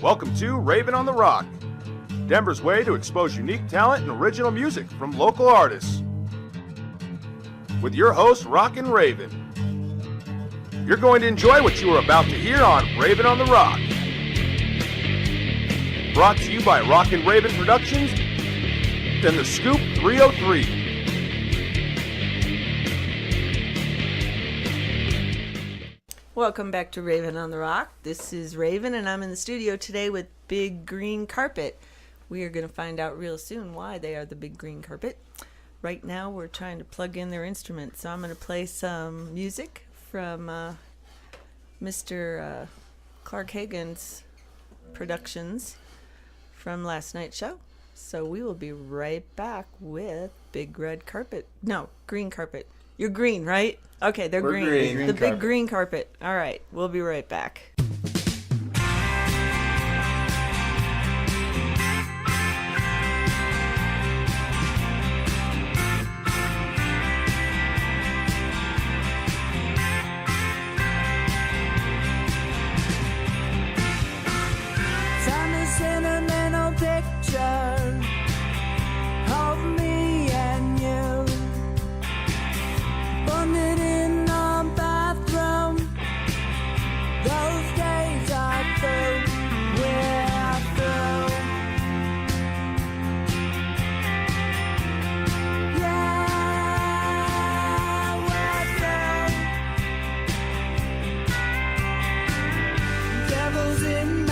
Welcome to Raven on the Rock, Denver's way to expose unique talent and original music from local artists. With your host, Rockin' Raven. You're going to enjoy what you are about to hear on Raven on the Rock. Brought to you by Rockin' Raven Productions and The Scoop 303. Welcome back to Raven on the Rock. This is Raven, and I'm in the studio today with Big Green Carpet. We are going to find out real soon why they are the Big Green Carpet. Right now, we're trying to plug in their instruments, so I'm going to play some music from Mr. Clark Hagan's productions from last night's show. So we will be right back with Big Red Carpet. No, Green Carpet. You're green, right? Okay, they're green. The Big Green Carpet. All right, we'll be right back. Time a sentimental picture of me and you. Bonded in our bathroom. Those days are through. We're through. Yeah, we're through. Devils in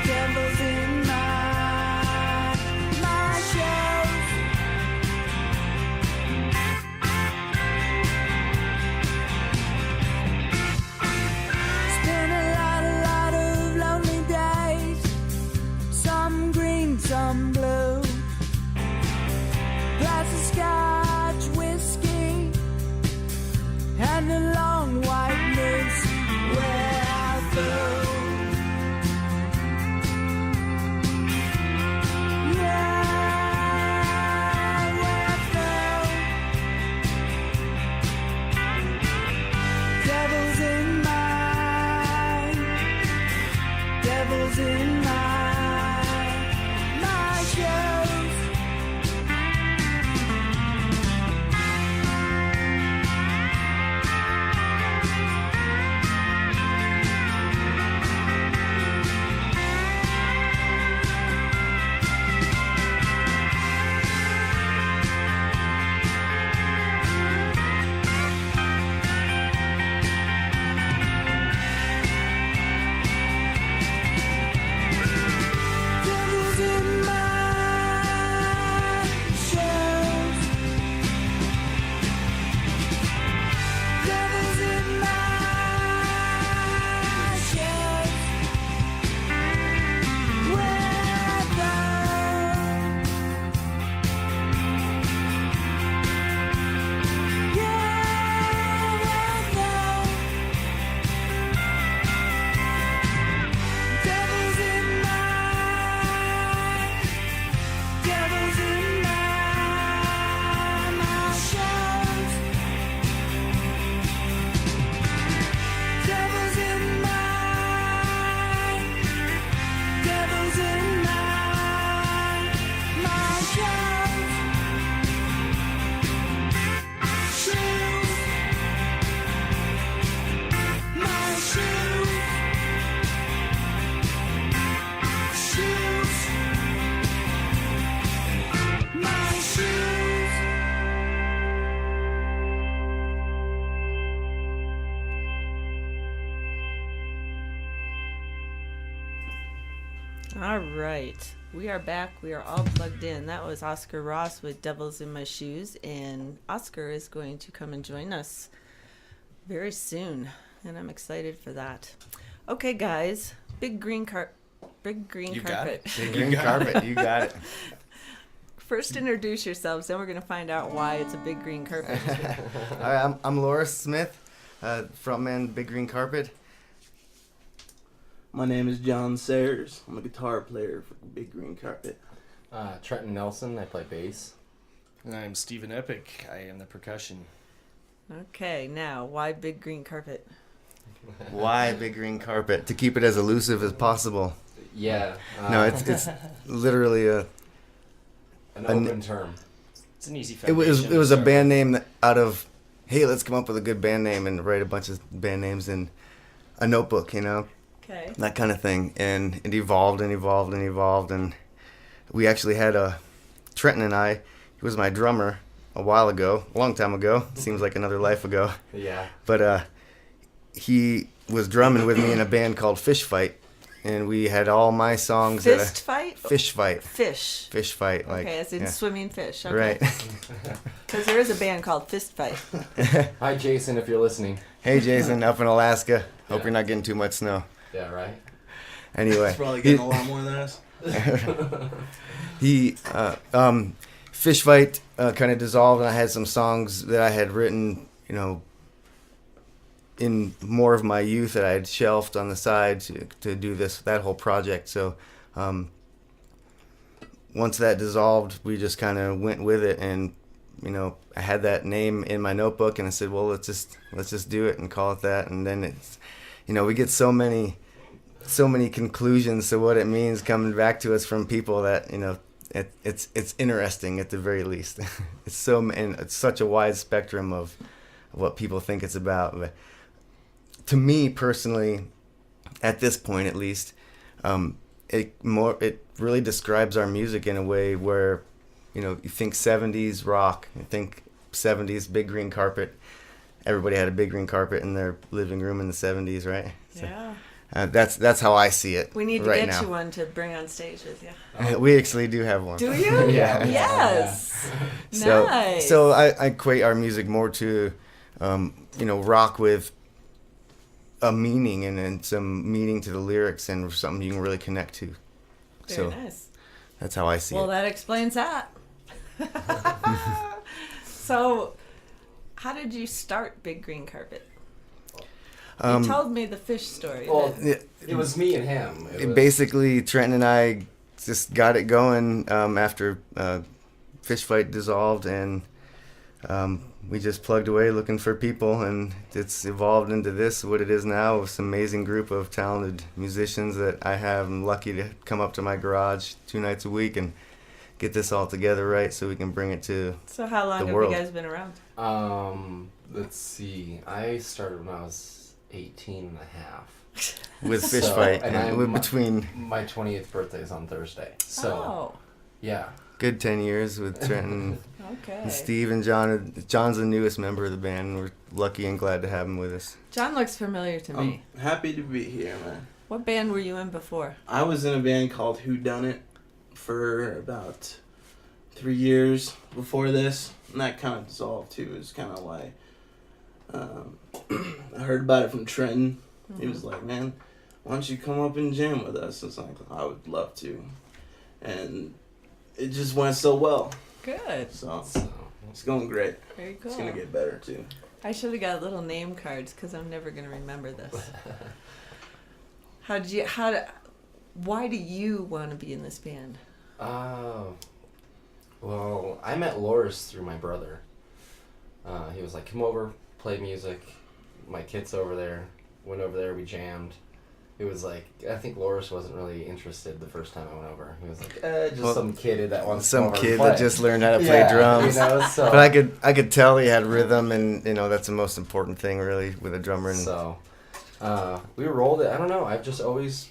Devils in my shows. Spent a lot of lonely days. Some green, some blue. Glass of Scotch whiskey and a long white noose. We're through. In my shows. Devils in my shows. Devils in my shows. Devils in my shows. Devils in my shows. Shoes. My shoes. Shoes. My shoes. All right. We are back. We are all plugged in. That was Oscar Ross with Devils in My Shoes, and Oscar is going to come and join us very soon, and I'm excited for that. Okay, guys. Big green carpet. Big green carpet. You got it. First, introduce yourselves, then we're going to find out why it's a big green carpet. All right, I'm Laura Smith, frontman Big Green Carpet. My name is John Sayers. I'm a guitar player for Big Green Carpet. Trenton Nelson, I play bass. And I'm Stephen Epic. I am the percussion. Okay, now, why Big Green Carpet? Why Big Green Carpet? To keep it as elusive as possible. Yeah. No, it's literally an open term. It's an easy it foundation. was a to band name that out of, hey, let's come up with a good band name and write a bunch of band names in a notebook, Okay. that kind of thing. And it evolved and evolved and evolved. And we actually had Trenton and I, he was my drummer a while ago, a long time ago. Seems like another life ago. Yeah. But he was drumming with me in a band called Fish Fight. And we had all my songs. Fist fight? Fish Fight. Fish. Fish Fight. Like, Okay, as in yeah. swimming fish. Okay. Right. Because there is a band called Fist Fight. Hi, Jason, if you're listening. Hey, Jason, up in Alaska. Hope Yeah. you're not getting too much snow. Yeah, right? Anyway. He's probably getting a lot more than us. Fish Fight kind of dissolved, and I had some songs that I had written, in more of my youth that I had shelved on the side to do that whole project. So once that dissolved, we just kind of went with it, and I had that name in my notebook, and I said, well, let's just do it and call it that. And then it's, we get so many conclusions to what it means coming back to us from people that it's interesting at the very least. It's such a wide spectrum of what people think it's about. But to me personally, at this point at least, it really describes our music in a way where you think 70s rock, you think 70s Big Green Carpet. Everybody had a big green carpet in their living room in the 70s, right? So, Yeah. that's how I see it. We need to right get now. you one to bring on stage with you. We actually do have one. Do you? Yeah. Yes. So, Nice. so I equate our music more to, rock with a meaning and some meaning to the lyrics and something you can really connect to. Very So nice. that's how I see Well, it. that explains that. So, how did you start Big Green Carpet? You told me the fish story. Well, but- it was me and him. It was, Basically, Trenton and I just got it going after Fish Fight dissolved, and we just plugged away looking for people, and it's evolved into what it is now, with this amazing group of talented musicians that I have. I'm lucky to come up to my garage 2 nights a week and get this all together right so we can bring it to so, how long the have world. you guys been around? let's see. I started when I was 18 and a half. with Fish So, Fight, and and I- we're my- between My 20th birthday is on Thursday. So, Oh, yeah. good 10 years with Trenton okay. and Steve and John. John's the newest member of the band, and we're lucky and glad to have him with us. John looks familiar to me. I'm happy to be here, man. What band were you in before? I was in a band called Who Done It for about 3 years before this, and that kind of dissolved too. It's kind of why I heard about it from Trenton. He was like, "Man, why don't you come up and jam with us?" It's like, I would love to, and it just went so well. Good. So So, it's going great. Very cool. It's gonna get better too. I should have got little name cards because I'm never going to remember this. Why do you want to be in this band? well, I met Loris through my brother. He was like, come over, play music. My kid's over there. Went over there, we jammed. It was like, I think Loris wasn't really interested the first time I went over. He was like, just Well, some kid that wants to Some come over and kid play. that just learned how to play drums. So, But I could tell he had rhythm, and that's the most important thing really with a drummer. And So, we rolled it. I don't know. I've just always,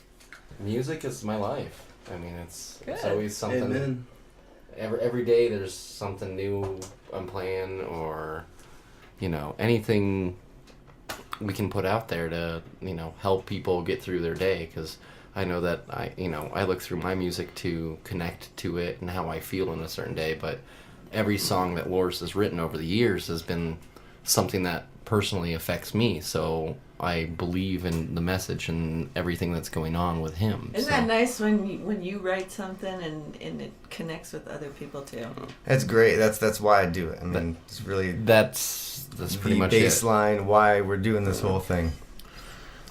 music is my life. I mean, it's Good. always something. Amen. Every day there's something new I'm playing, or anything we can put out there to help people get through their day, because I know that I look through my music to connect to it and how I feel in a certain day. But every song that Loris has written over the years has been something that personally affects me, so I believe in the message and everything that's going on with him. Isn't so. that nice when you write something and it connects with other people too? that's great. That's why I do it. I mean, it's really That's pretty the much it. baseline why we're doing this whole thing.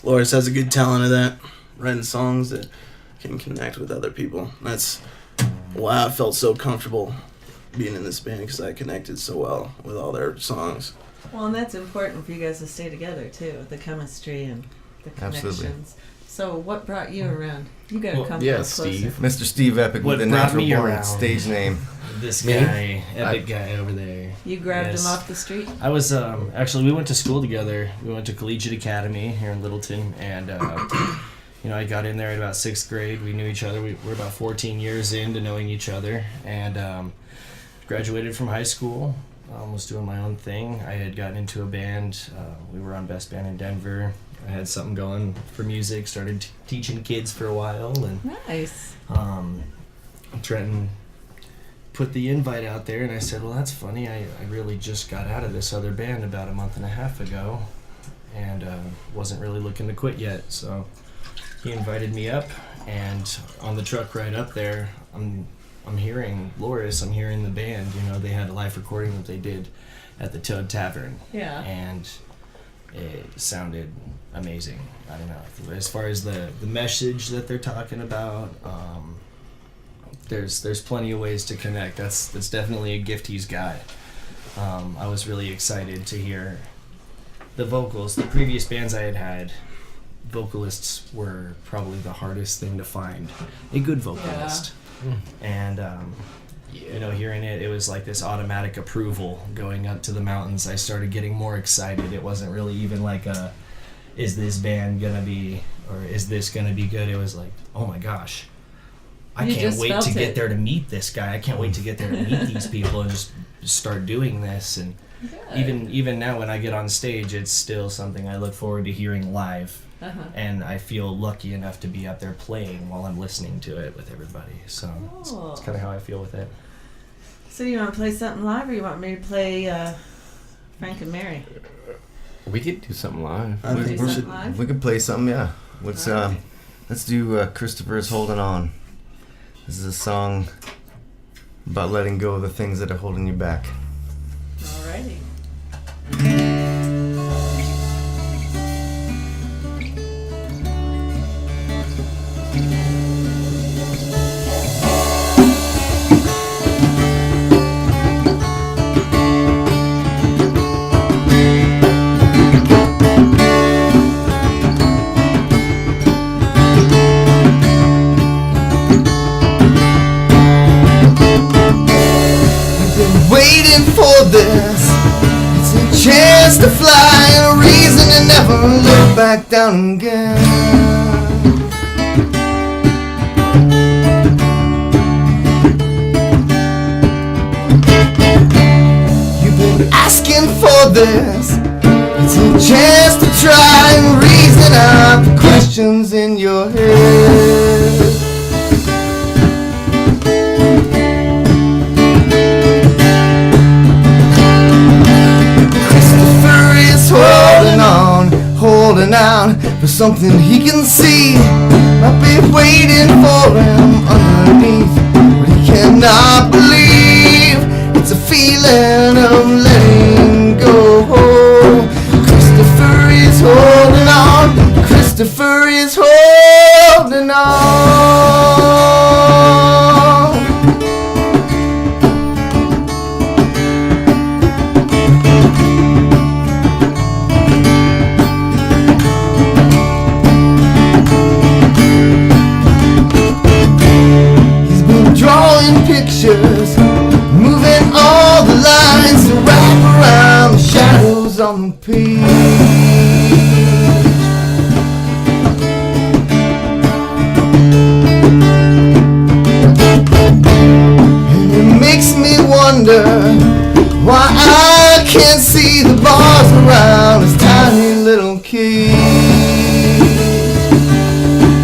Loris has a good talent of that, writing songs that can connect with other people. That's why I felt so comfortable being in this band, because I connected so well with all their songs. Well, and that's important for you guys to stay together too, the chemistry and the connections. Absolutely. So what brought you around? You gotta Well, come yeah, close closer. Steve. Mr. Steve Epic What with the brought natural me born around? stage name. This Me? guy, epic guy over there. You grabbed Yes. him off the street? I was actually we went to school together. We went to Collegiate Academy here in Littleton, and I got in there at about 6th grade. We knew each other. We're about 14 years into knowing each other, and graduated from high school. Was doing my own thing. I had gotten into a band. We were on Best Band in Denver. I had something going for music. Started teaching kids for a while, and Nice. Trenton put the invite out there, and I said, well, that's funny. I really just got out of this other band about a month and a half ago, and wasn't really looking to quit yet. So he invited me up, and on the truck ride up there, I'm hearing Loris. I'm hearing the band. They had a live recording that they did at the Toad Tavern, Yeah. and it sounded amazing. I don't know. As far as the message that they're talking about, there's plenty of ways to connect. That's definitely a gift he's got. I was really excited to hear the vocals. The previous bands I had, vocalists were probably the hardest thing to find. A good vocalist. And hearing it was like this automatic approval going up to the mountains. I started getting more excited. It wasn't really even like is this band gonna be, or is this gonna be good? It was like, oh my gosh, I You can't just wait felt to it. get there to meet this guy. I can't wait to get there to meet these people and just start doing this. And even now when I get on stage, it's still something I look forward to hearing live. Uh-huh. And I feel lucky enough to be up there playing while I'm listening to it with everybody. So Cool. it's kind of how I feel with it. So you want to play something live, or you want me to play Frank and Mary? We could do something live. Wanna do We something live? we could play something, yeah. Let's Alright. let's do Christopher's Holding On. This is a song about letting go of the things that are holding you back. Alrighty. Waiting for this, it's a chance to fly and a reason to never look back down again. You've been asking for this, it's a chance to try and reason out the questions in your head. Holding on for something he can see. Might be waiting for him underneath, but he cannot believe it's a feeling of letting go. Christopher is holding on. Christopher is holding on. Pictures, moving all the lines to wrap around the shadows on the page. And it makes me wonder why I can't see the bars around this tiny little cage.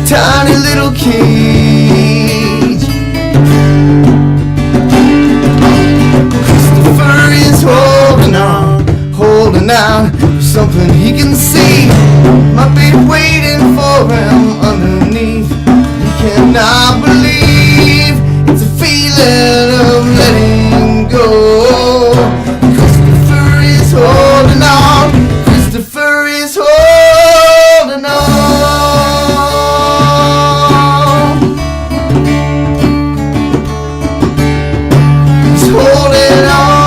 Tiny little cage. Christopher is holding on for something he can see. Might be waiting for him underneath. He cannot believe it's a feeling of letting go. Christopher is holding on. Christopher is holding on. He's holding on.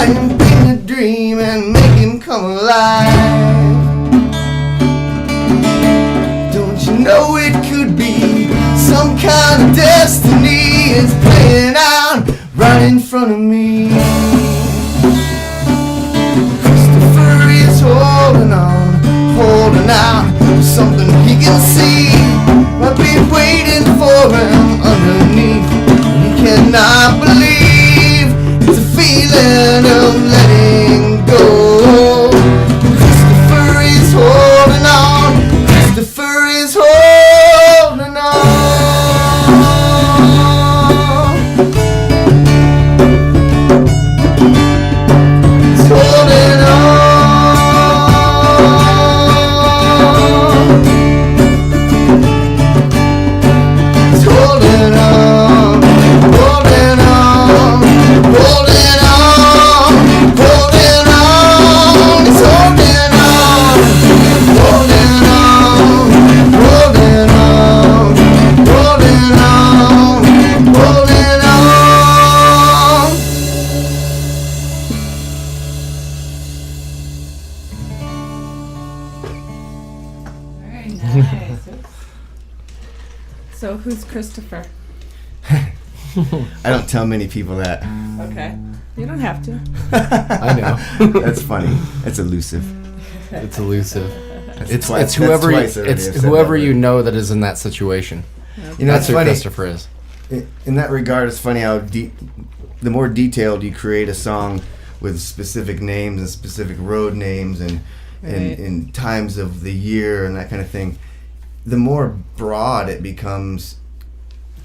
try and paint a dream and make him come alive. Don't you know it could be some kind of destiny is playing out right in front of me. Christopher is holding out for something he can see. I've been waiting for him underneath. He cannot believe it's a feeling of letting go. Christopher is holding on. Christopher is holding on. He's holding on. He's holding on. Holding on. Holding on. Holding on. He's holding on. Holding on. Holding on. Holding on. Holding on. Very nice. So who's Christopher? I don't tell many people that. Okay. You don't have to. I know. That's funny. That's elusive. It's elusive. That's It's whoever that's twice already it's I've said whoever that you word. know that is in that situation. You know, That's it's who funny. Christopher is. In that regard, it's funny how the more detailed you create a song with specific names and specific road names and Right. and times of the year and that kind of thing, the more broad it becomes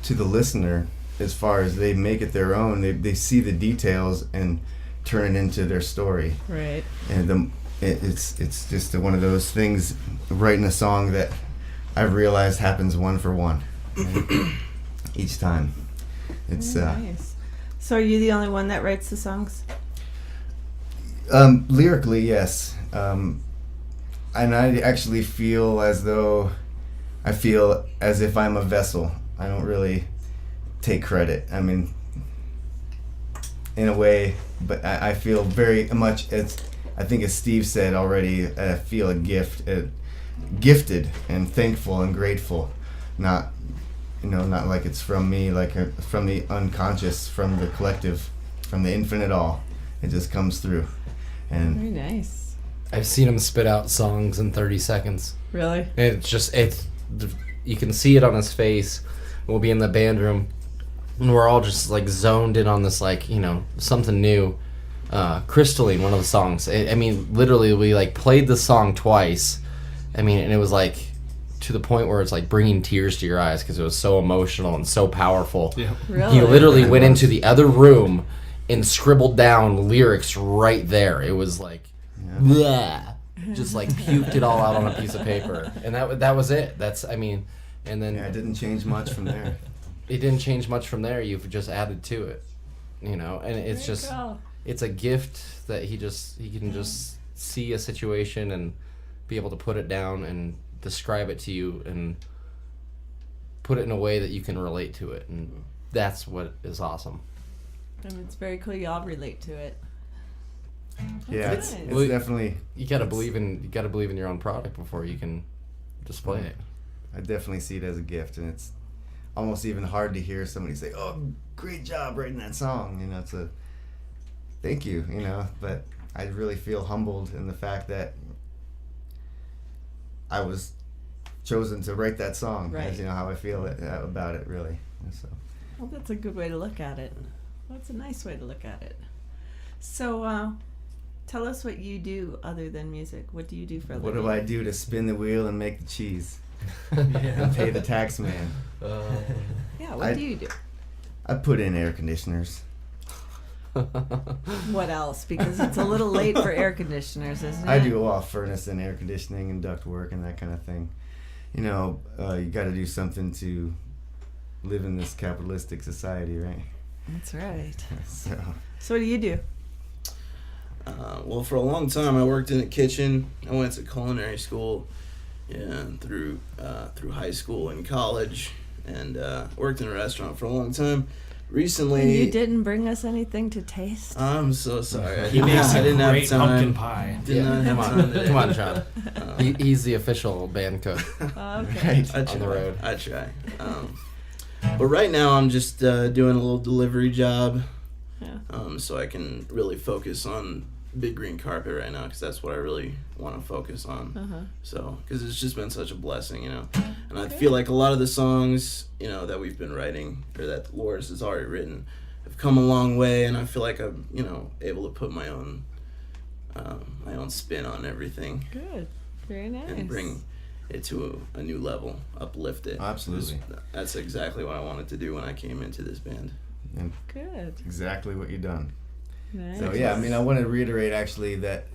to the listener as far as they make it their own. They see the details and turn it into their story. Right. And it's just one of those things, writing a song that I've realized happens one for one each time. It's Nice. So are you the only one that writes the songs? lyrically, yes, and I actually feel as if I'm a vessel. I don't really take credit. I mean, in a way, but I feel very much I think as Steve said already, I feel gifted and thankful and grateful, not like it's from me, like from the unconscious, from the collective, from the infinite all. It just comes through, and Very nice. I've seen him spit out songs in 30 seconds. Really? It's you can see it on his face. We'll be in the band room, and we're all just like zoned in on this, like, something new. Crystalline, one of the songs. I mean, literally, we like played the song twice. I mean, and it was like to the point where it's like bringing tears to your eyes because it was so emotional and so powerful. Yeah. Really? He literally went into the other room and scribbled down lyrics right there. It was like, bleh. Just like puked it all out on a piece of paper, and that was it. And then yeah, it didn't change much from there. it didn't change much from there. You've just added to it, and it's Very just cool. it's a gift that he can just see a situation and be able to put it down and describe it to you and put it in a way that you can relate to it, and that's what is awesome. And it's very cool you all relate to it. Yeah, That's it's nice. Well, definitely. You gotta believe in your own product before you can display it. I definitely see it as a gift, and it's almost even hard to hear somebody say, "Oh, great job writing that song." It's a thank you. But I really feel humbled in the fact that I was chosen to write that song. Right. As how I feel about it, really. So. Well, that's a good way to look at it. That's a nice way to look at it. So, tell us what you do other than music. What do you do for a What living? do I do to spin the wheel and make the cheese and pay the tax man? Yeah, what I- do you do? I put in air conditioners. What else? Because it's a little late for air conditioners, isn't it? I do all furnace and air conditioning and duct work and that kind of thing. You got to do something to live in this capitalistic society, right? That's right. So So what do you do? Well, for a long time, I worked in a kitchen. I went to culinary school, through high school and college, and worked in a restaurant for a long time. recently. And you didn't bring us anything to taste. I'm so sorry. He makes I a didn't great have pumpkin time. pie. Did not have time today. Come on, Sean. He's the official band cook. Okay. I try. On the road. I try. But right now I'm just doing a little delivery job, Yeah. so I can really focus on Big Green Carpet right now, because that's what I really want to focus on. Uh-huh. So, because it's just been such a blessing, you know. And I feel like a lot of the songs, you know, that we've been writing, or that Loris has already written, have come a long way, and I feel like I'm, you know, able to put my own spin on everything Good. Very nice. and bring it to a new level, uplift it. Absolutely. That's exactly what I wanted to do when I came into this band. And Good. exactly what you done. Nice. So yeah, I mean, I want to reiterate actually that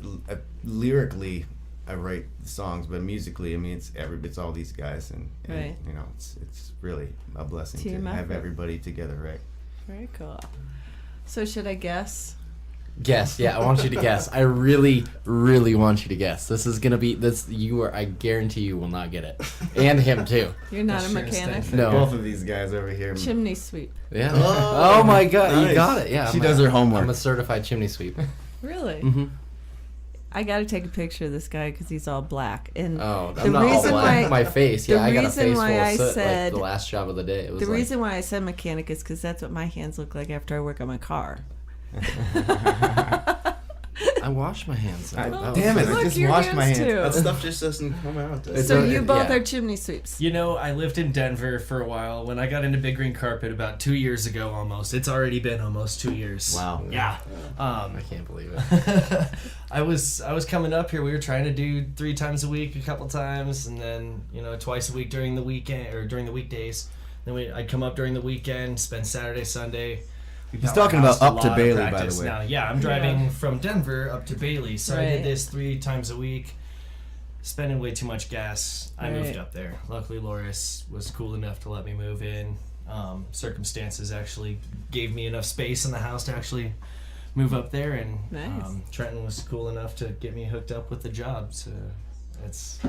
lyrically, I write songs, but musically, I mean, it's all these guys, and Right. you know, it's really a blessing Team to have effort. everybody together, right? Very cool. So should I guess? Guess, yeah, I want you to guess. I really, really want you to guess. This is gonna be this. You are, I guarantee you will not get it, and him too. You're not a Sure mechanic. thing. No. Both of these guys over here. Chimney sweep. Yeah. Oh, Oh, my God, nice. you got it. Yeah. She I'm does her homework. I'm a certified chimney sweep. Really? Mm-hmm. I got to take a picture of this guy because he's all black. And Oh, The I'm not all reason black. why- My face. the Yeah, I got a reason face full why I of soot. said- Like the last job of the day. It was the like, reason why I said mechanic is because that's what my hands look like after I work on my car. I washed my hands. That was- Damn it! I Look, just your washed my hands hands. too. That stuff just doesn't come out. does it? So a- you both yeah. are chimney sweeps. You know, I lived in Denver for a while. When I got into Big Green Carpet about 2 years ago almost. It's already been almost 2 years. Wow. Yeah. I can't believe it. I was coming up here. We were trying to do 3 times a week, a couple times, and then twice a week during the weekend or during the weekdays. Then I'd come up during the weekend, spend Saturday, Sunday. He's talking about up to Bailey, by the Practice. way. Now, yeah, I'm driving from Denver up to Bailey, so I Right. did this 3 times a week. Spending way too much gas. I moved Right. up there. Luckily, Loris was cool enough to let me move in. Circumstances actually gave me enough space in the house to actually move up there, and Nice. Trenton was cool enough to get me hooked up with the job. So it's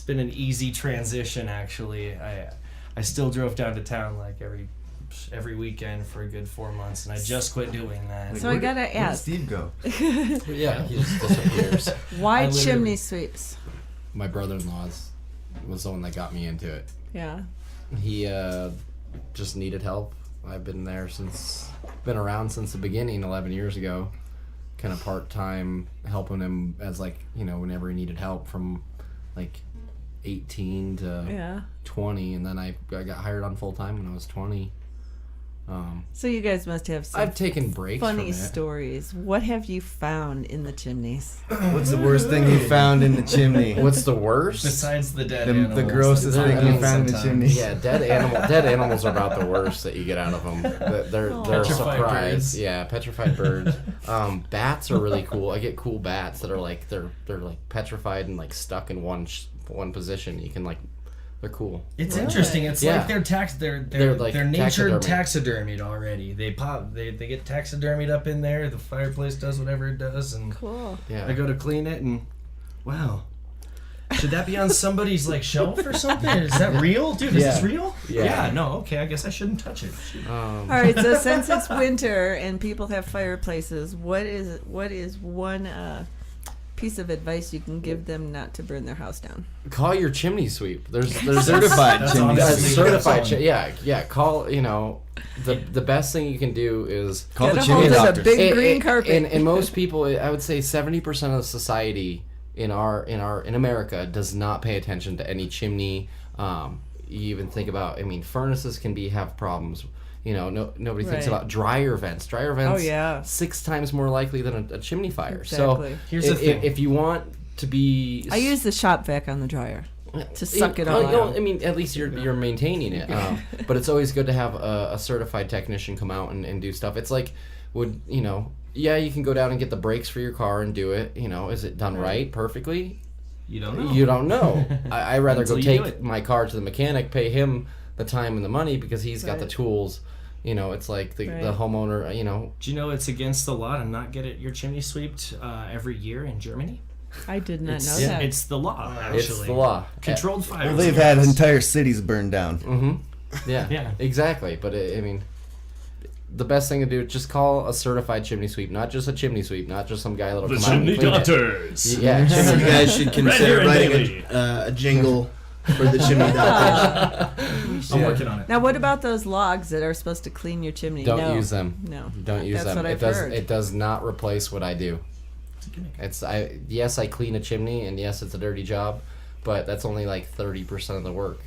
been an easy transition. Actually, I still drove down to town like every weekend for a good 4 months, and I just quit doing that. So I gotta Where did ask, Steve go? Yeah, he just disappears. why I literally- chimney sweeps? My brother-in-law's was the one that got me into it. Yeah. He just needed help. I've been around since the beginning, 11 years ago. Kind of part-time helping him as whenever he needed help from like 18 to Yeah. 20, and then I got hired on full-time when I was 20. So you guys must have some I've taken breaks funny from it. stories. What have you found in the chimneys? What's the worst thing you found in the chimney? What's the worst? Besides the dead The animals, grossest that thing you happens found in the sometimes. chimney? Yeah, dead animals are about the worst that you get out of them. They're Petrified surprised. birds. Yeah, petrified birds. Bats are really cool. I get cool bats that are like they're like petrified and like stuck in one position. You can they're cool. It's interesting. It's Yeah. like they're like nature taxidermy. taxidermied already. They get taxidermied up in there. The fireplace does whatever it does, and Cool. Yeah. I go to clean it, and wow, should that be on somebody's shelf or something? Is that real, dude? Is this real? Yeah. No. Okay. I guess I shouldn't touch it. All right. So since it's winter and people have fireplaces, what is one piece of advice you can give them not to burn their house down? Call your chimney sweep. There's Certified That's chimney honestly- sweep. certified. that's Yeah. Call. The best thing you can do is Call Get the a chimney hold of the doctor. big green carpet. And most people, I would say 70% of society in America does not pay attention to any chimney. You even think about, furnaces can have problems. Nobody thinks Right. about dryer vents. Dryer vents, Oh, yeah. 6 times more likely than a chimney fire. Exactly. So Here's the thing. if you want to be, I use the shop vac on the dryer to suck it all well, out. at least you're maintaining it. But it's always good to have a certified technician come out and do stuff. It's like, you can go down and get the brakes for your car and do it. Is it done right perfectly? You don't know. You don't know. I rather Until go you do take it. my car to the mechanic, pay him the time and the money because he's got the Right. tools. It's like the Right. homeowner. Do you know it's against the law to not get your chimney swept every year in Germany? I did not know It's, that. it's the law, actually. It's the law. Controlled fire. Well, they've had entire cities burned down. Yeah, Yeah. exactly. But the best thing to do, just call a certified chimney sweep, not just a chimney sweep, not just some guy that'll The come out and chimney clean doctors. it. Yeah, You chimney guys should consider Right here in writing a jingle for the chimney doctors. I'm working on it. Now, what about those logs that are supposed to clean your chimney? Don't No. use them. No. Don't use That's them. what I've it does. heard. It does not replace what I do. Yes, I clean a chimney, and yes, it's a dirty job, but that's only like 30% of the work.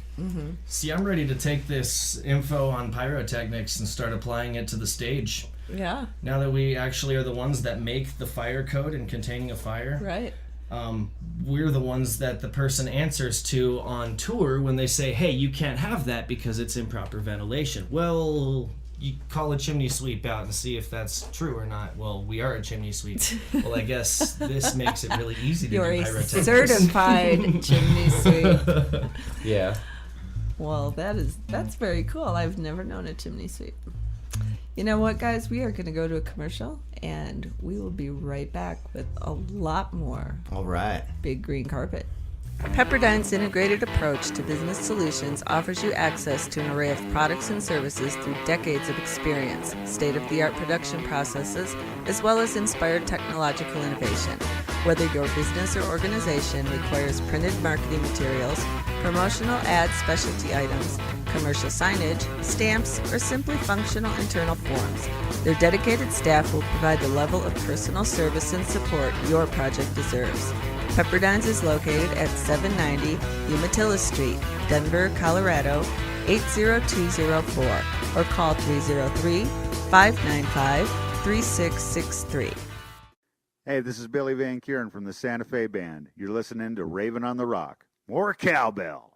See, I'm ready to take this info on pyrotechnics and start applying it to the stage. Yeah, Now that we actually are the ones that make the fire code and containing a fire, right. we're the ones that the person answers to on tour when they say, hey, you can't have that because it's improper ventilation. Well, you call a chimney sweep out and see if that's true or not. Well, we are a chimney sweep. Well, I guess this makes it really easy to You're do a pyrotechnics. certified chimney sweep. Yeah. Well, that's very cool. I've never known a chimney sweep. You know what, guys? We are going to go to a commercial, and we will be right back with a lot more All right. Big Green Carpet. Pepperdine's integrated approach to business solutions offers you access to an array of products and services through decades of experience, state-of-the-art production processes, as well as inspired technological innovation. Whether your business or organization requires printed marketing materials, promotional ads, specialty items, commercial signage, stamps, or simply functional internal forms, their dedicated staff will provide the level of personal service and support your project deserves. Pepperdine's is located at 790 Umatilla Street, Denver, Colorado, 80204, or call 303-595-3663. Hey, this is Billy Van Kuren from the Santa Fe Band. You're listening to Raven on the Rock. More cowbell.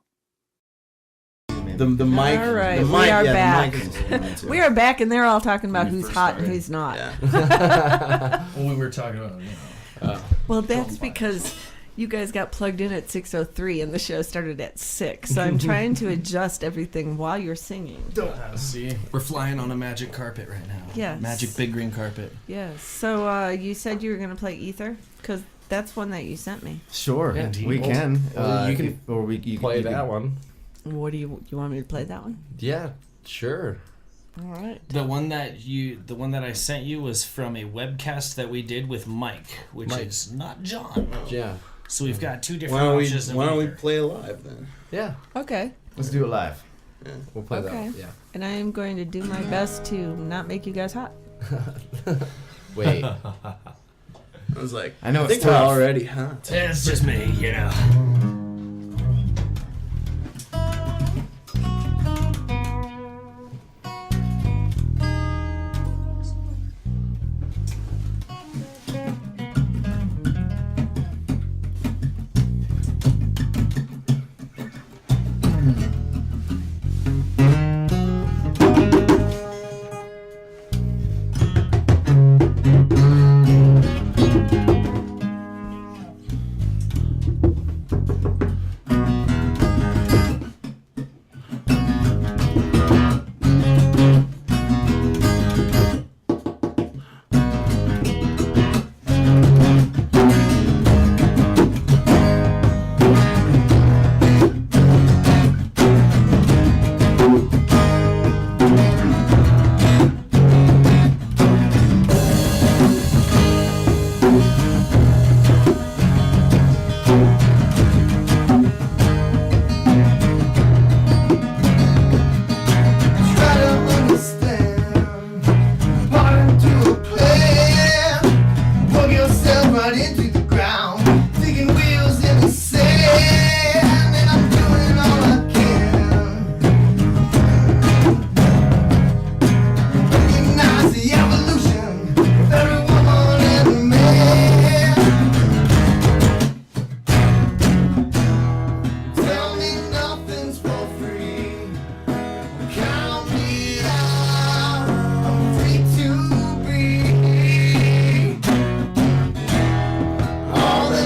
The mic. All right, the we mic, are yeah, back. The mic is on too. We are back, and they're all talking about When we who's first hot started. and who's not. Yeah. Well, we were talking about, Well, that's because you guys got plugged in at 6:03 and the show started at 6. So I'm trying to adjust everything while you're singing. see, we're flying on a magic carpet right now. Yes. Magic big green carpet. Yes. So you said you were going to play Ether? Because that's one that you sent me. Sure. Yeah, we well, can. well, you can or you Play you that can- one. What do you want me to play that one? Yeah, sure. All right. The one that I sent you was from a webcast that we did with Mike, which Mike. is not John. Yeah. So we've got two Why different don't we? options. Why don't we play live then? Yeah. Okay. Let's do it live. We'll play Okay. that. Yeah. And I am going to do my best to not make you guys hot. Wait. I was like, I know I it's think we're tough. already hot. It's just me, you know. All the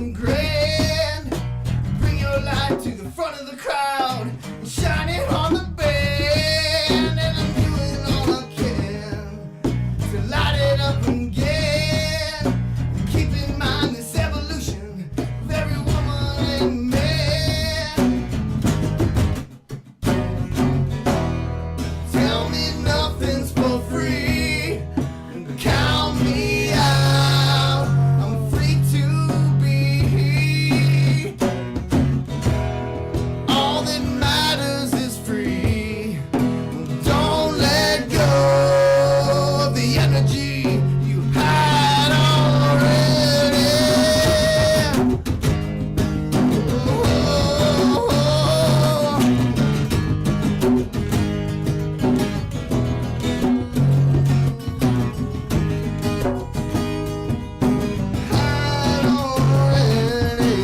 looking grand. Bring your light to the front of the crowd and shine it on the band. And I'm doing all I can to light it up again. Keep in mind this evolution of every woman and man. Tell me nothing's for free. Count me out. I'm free to be. All that matters is free. Don't let go of the energy you had already. Had already.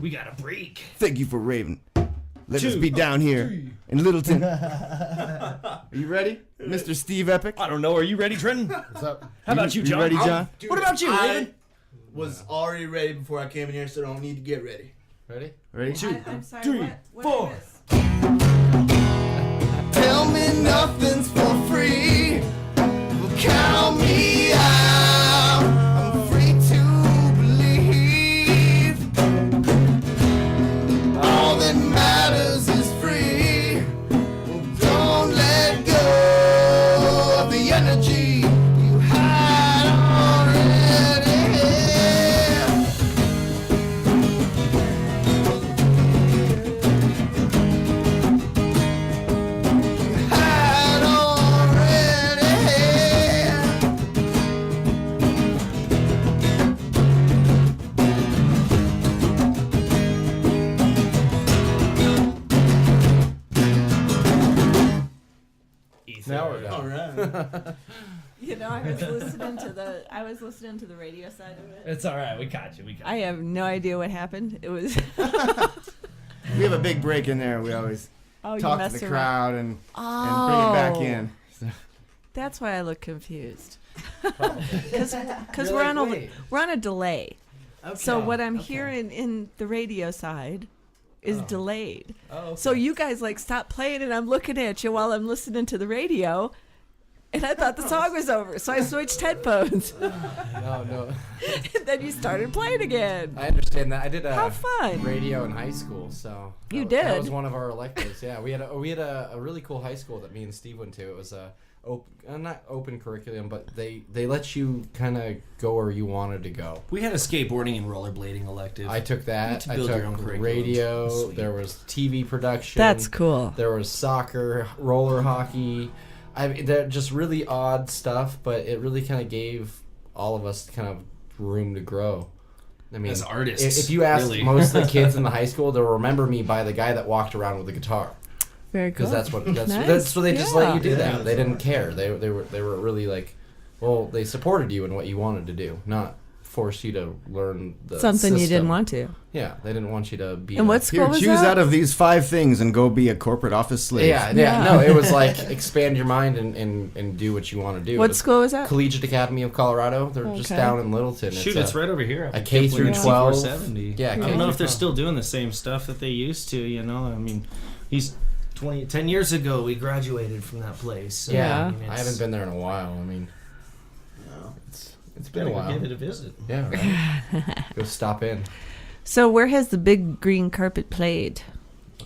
We got a break. Thank you for Raven. Let us be down here in Littleton. Are you ready, Mr. Steve Epic? I don't know. Are you ready, Trenton? What's up? How about you, John? ready, John? What about you, Raven? Was already ready before I came in here, so don't need to get ready. Ready? Ready? I'm sorry. 3, 4. Tell me nothing's for free. Well, count me out. I'm free to believe. All that matters is free. Well, don't let go of the energy you had already. Had already. Now we're done. All right. You know, I was listening to the radio side of it. It's all right. We got you. I have no idea what happened. It was We have a big break in there. We always oh, you talk to mess the around. crowd and bring it back in. So, That's why I look confused. Because You're we're like, on a wait. we're on a delay. So Okay. what I'm Okay. hearing in the radio side is delayed. Oh, okay. So you guys like stop playing and I'm looking at you while I'm listening to the radio. And I thought the song was over, so I switched headphones. No. And then you started playing again. I understand that. I did How fun. radio in high school, so You that did? was one of our electives. Yeah, we had a really cool high school that me and Steve went to. It was a not open curriculum, but they let you kind of go where you wanted to go. We had a skateboarding and rollerblading elective. I took that. to I build took your own curriculums. radio. Sweet. There was TV production. That's cool. There was soccer, roller hockey. I mean, they're just really odd stuff, but it really kind of gave all of us kind of room to grow. I mean, As artists, if you ask really. most of the kids in the high school, they'll remember me by the guy that walked around with the guitar, Very cool. because that's Nice. what they just let you do. Yeah. That they didn't care. They were really like, well, they supported you in what you wanted to do, not force you to learn the Something you system. didn't want to. Yeah, they didn't want you to be. And what school here, was choose that? out of these 5 things and go be a corporate office slave. Yeah. No, it was like expand your mind and do what you want to do. What It's school was that? Collegiate Academy of Colorado. They're just Okay. down in Littleton. Shoot, it's right over here. a K through 12. 470. Yeah, I K don't know through if they're 12. still doing the same stuff that they used to. You know, I mean, he's 10 years ago we graduated from that place. So, Yeah, I, mean, I haven't been there in a while. I mean, No. it's been a Better go while. give it a visit. Yeah, right. Go stop in. So where has the big green carpet played?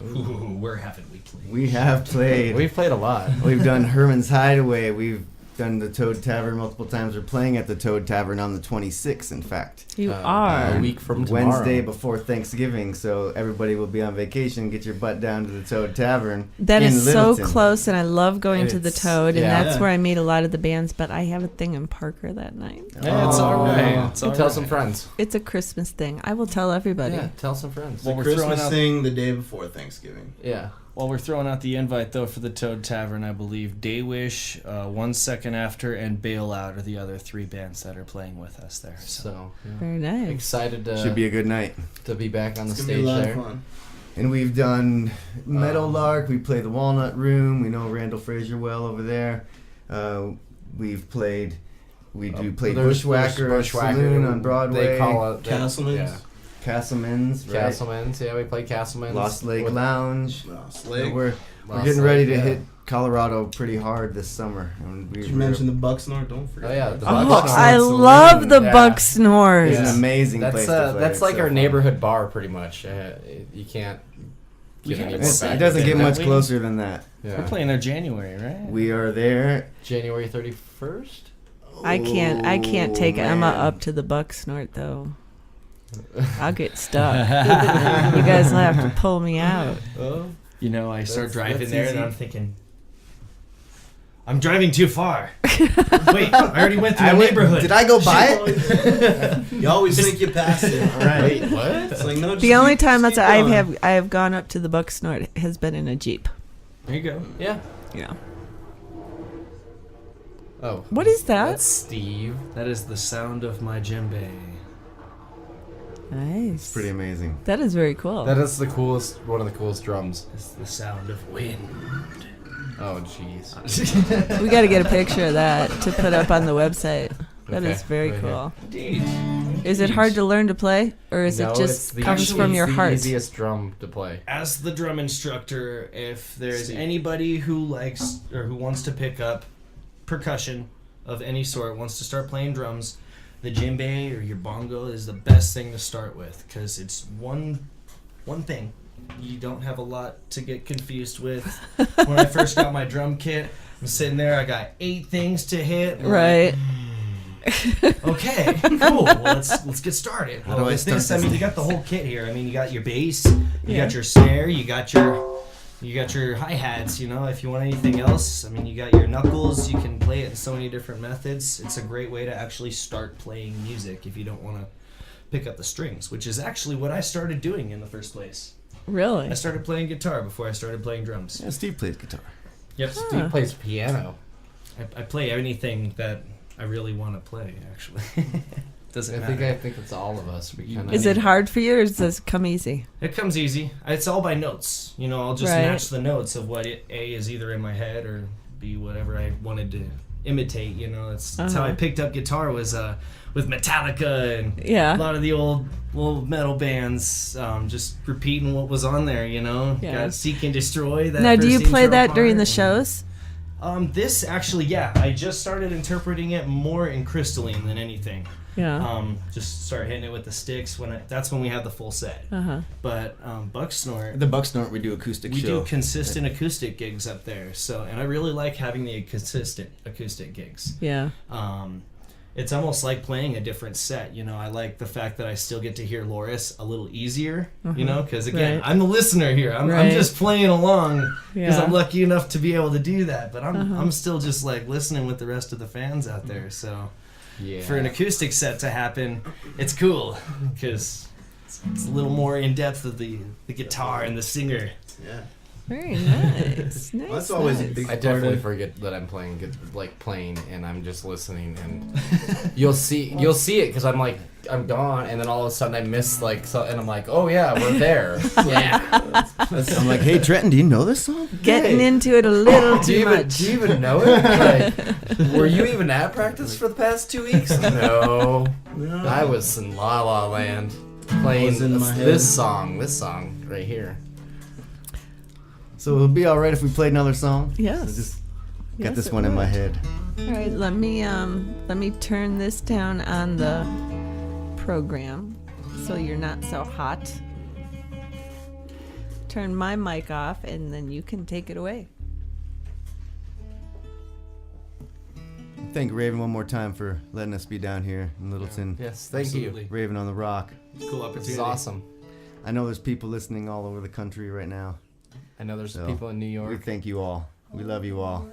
Ooh, where haven't we played? We have played. We've played a lot. We've done Herman's Hideaway. We've done the Toad Tavern multiple times. We're playing at the Toad Tavern on the 26th, in fact. You A are. week from tomorrow. Wednesday before Thanksgiving, so everybody will be on vacation. Get your butt down to the Toad Tavern. That in is so Littleton. close, and I love going And to the it's- Toad, and yeah. that's where I meet a lot of the bands. But I have a thing in Parker that night. Yeah, it's all right. It's So all tell right. some friends. It's a Christmas thing. I will tell everybody. Yeah, tell some friends. Well, we're Christmas throwing out- thing the day before Thanksgiving. Yeah. Well, we're throwing out the invite though for the Toad Tavern, I believe. Daywish, 1 Second After, and Bailout are the other 3 bands that are playing with us there. So So yeah. Very nice. Excited to Should be a good night. to be back on the It's gonna be stage a lot there. of fun. And we've done Meadowlark. We play the Walnut Room. We know Randall Fraser well over there. We've played. We played There's Bushwhacker Saloon on Broadway. They call it Castleman's. Yeah. Castleman's. Right? Castleman's. Yeah, we played Castleman's. Lost Lake Lounge. Lost Lake. We're Lost getting Lake, ready to yeah. hit Colorado pretty hard this summer. And Did you mention the Bucksnort? Don't forget. Oh yeah, the Oh, Bucksnort I Saloon. love the Yeah. Buck Snores. It's an amazing That's place to play. that's It's like so our fun. neighborhood bar, pretty much. You can't get any more It back doesn't than get that. much closer than that. Yeah. We're playing there January, right? We are there. January 31st. I can't take Oh, Emma man. up to the Buck Snort though. I'll get stuck. You guys will have to pull me out. You know, I start driving that's there easy. and I'm thinking, I'm driving too far. Wait, I already went through a neighborhood. Did I go by it? You always think you passed it. Right. Wait, what? It's like, no, just The only time just that keep going. I have gone up to the Buck Snort has been in a Jeep. There you go. Yeah. Yeah. Oh. What is that? That's Steve. That is the sound of my djembe. Nice. Pretty amazing. That is very cool. That is one of the coolest drums. It's the sound of wind. Oh, jeez. We got to get a picture of that to put up on the website. That Okay, is very right cool. Indeed. Is it hard to learn to play, or is No, it it's just the- comes actually, from it's your the heart? easiest drum to play. As the drum instructor, if there's Steve. anybody who likes or who wants to pick up percussion of any sort, wants to start playing drums, the djembe or your bongo is the best thing to start with because it's one thing. You don't have a lot to get confused with. When I first got my drum kit, I'm sitting there. I got 8 things to hit. and I'm Right. like, okay, cool. Well, let's get started. How Well, do I with start this, I this mean, you thing? got the whole kit here. I mean, you got your bass, you Yeah. got your snare, you got your hi-hats, you know. If you want anything else, I mean, you got your knuckles. You can play it in so many different methods. It's a great way to actually start playing music if you don't want to pick up the strings, which is actually what I started doing in the first place. Really? I started playing guitar before I started playing drums. Yeah, Steve plays guitar. Yep. Steve plays piano. I play anything that I really want to play, actually. Doesn't I matter. think that's all of us. We kinda, Is it hard for you, or does this come easy? It comes easy. It's all by notes. You know, I'll just Right. match the notes of what A is either in my head or B whatever I wanted to imitate. You know, that's how I Uh-huh. picked up guitar was with Metallica and Yeah. a lot of the old metal bands. Just repeating what was on there. You know, Yeah. got Seek and Destroy. That Now, do you first play intro that during the part. shows? This actually, yeah, I just started interpreting it more in crystalline than anything. Yeah. Just start hitting it with the sticks that's when we have the full set. Uh-huh. But Bucksnort, The Bucksnort, we do acoustic we show. do consistent acoustic gigs up there. So, and I really like having the consistent acoustic gigs. Yeah. It's almost like playing a different set. You know, I like the fact that I still get to hear Loris a little easier. You know, because again, Right. I'm the listener here. I'm Right. just playing along because Yeah. I'm lucky enough to be able to do that. But I'm still just like listening with the rest of the fans out there. So. Yeah. For an acoustic set to happen, it's cool because it's a little more in depth of the guitar and the singer. Yeah. Very nice. Nice. Well, that's always a nice. big I part definitely of forget that I'm playing, and I'm just listening, and you'll see it because I'm gone, and then all of a sudden I miss and I'm like, oh yeah, we're there. Yeah. I'm like, hey Trenton, do you know this song? Getting into it a little Do too you much. even know it? Like, were you even at practice for the past 2 weeks? No. No. I was in La La Land playing Was in my head. this song right here. So it would be all right if we played another song. Yes. I just got Yes, this it one in my would. head. All right, let me turn this down on the program so you're not so hot. Turn my mic off and then you can take it away. Thank Raven one more time for letting us be down here in Littleton. Yes, thank Absolutely. Raven on the Rock. Cool opportunity. you. This is awesome. I know there's people listening all over the country right now. I know there's So, people in New We York, thank you all. We love you all.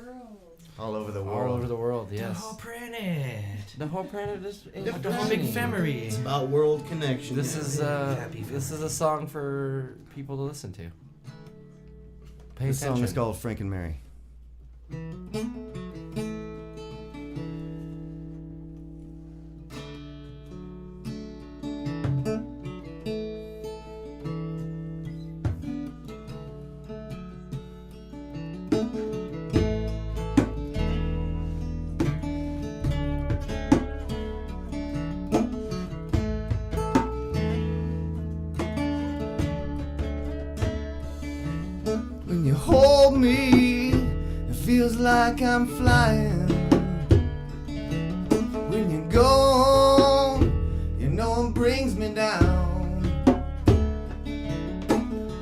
All over the world. all over the world. The Yes. whole planet. The whole planet is The whole big ephemery. It's about world connection. This yeah. is this is a song for people to listen to. Pay This attention. song is called Frank and Mary. me, it feels like I'm flying. When you're gone, you know it brings me down.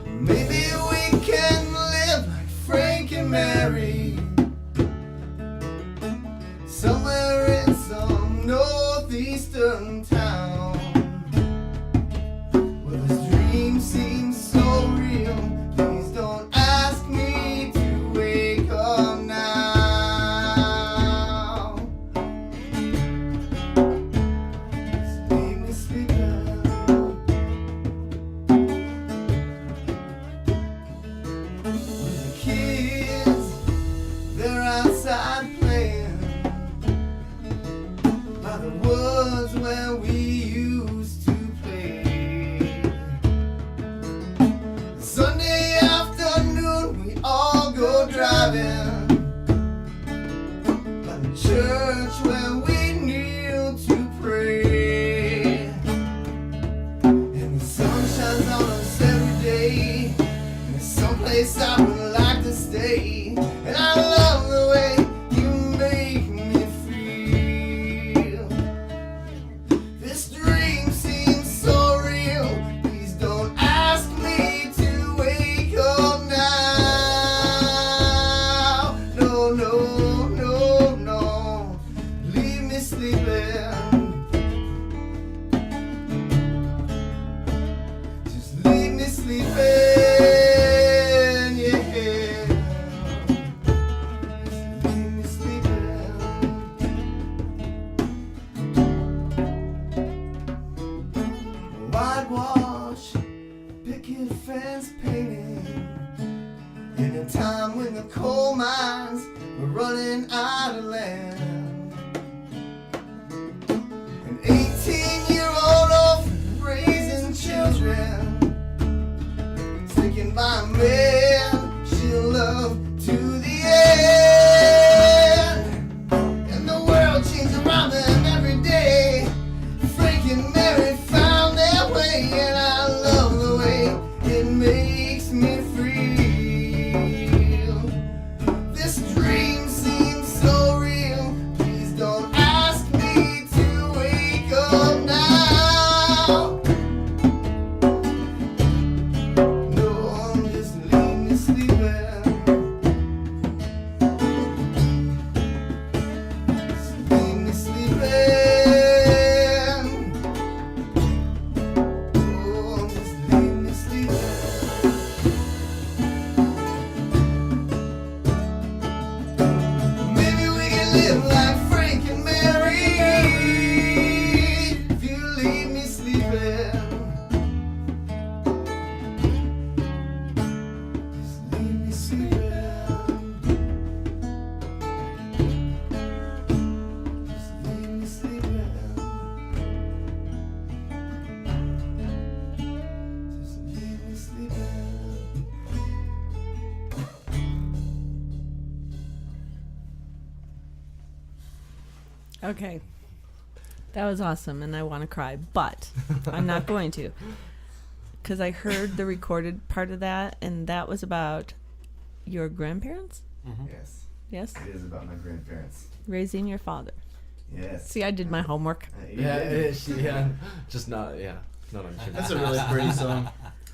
Maybe we can live like Frank and Mary, somewhere in some northeastern town, where this dream seems so real. Please don't ask me to wake up now. Just leave me sleeping. With the kids, they're outside playing by the woods where we used to play. Sunday afternoon, we all go driving by the church where we kneel to pray. And the sun shines on us every day, and it's someplace I would like to stay. And I love the way you make me feel. This dream seems so real. Please don't ask me to wake up now. No, no, no, no. Leave me sleeping. Just leave me sleeping. Yeah. Just leave me sleeping. Whitewash, picket fence painting, in a time when the coal mines were running out of land. An 18-year-old orphan raising children, taken by a man she'll love to the end. And the world changed around them every day. Frank and Mary found their way, and I love the way it makes me feel. This dream seems so real. Please don't ask me to wake up now. No, just leave me sleeping. Just leave me sleeping. Oh, just leave me sleeping. Maybe we can live like Frank and Mary if you leave me sleeping. Just leave me sleeping. Just leave me sleeping. Just leave me sleeping. Okay. That was awesome, and I want to cry, but I'm not going to. Because I heard the recorded part of that, and that was about your grandparents? Yes, Yes? it is about my grandparents. Raising your father. Yes. See, I did my homework. You Yeah, did. just not on That's a really pretty song.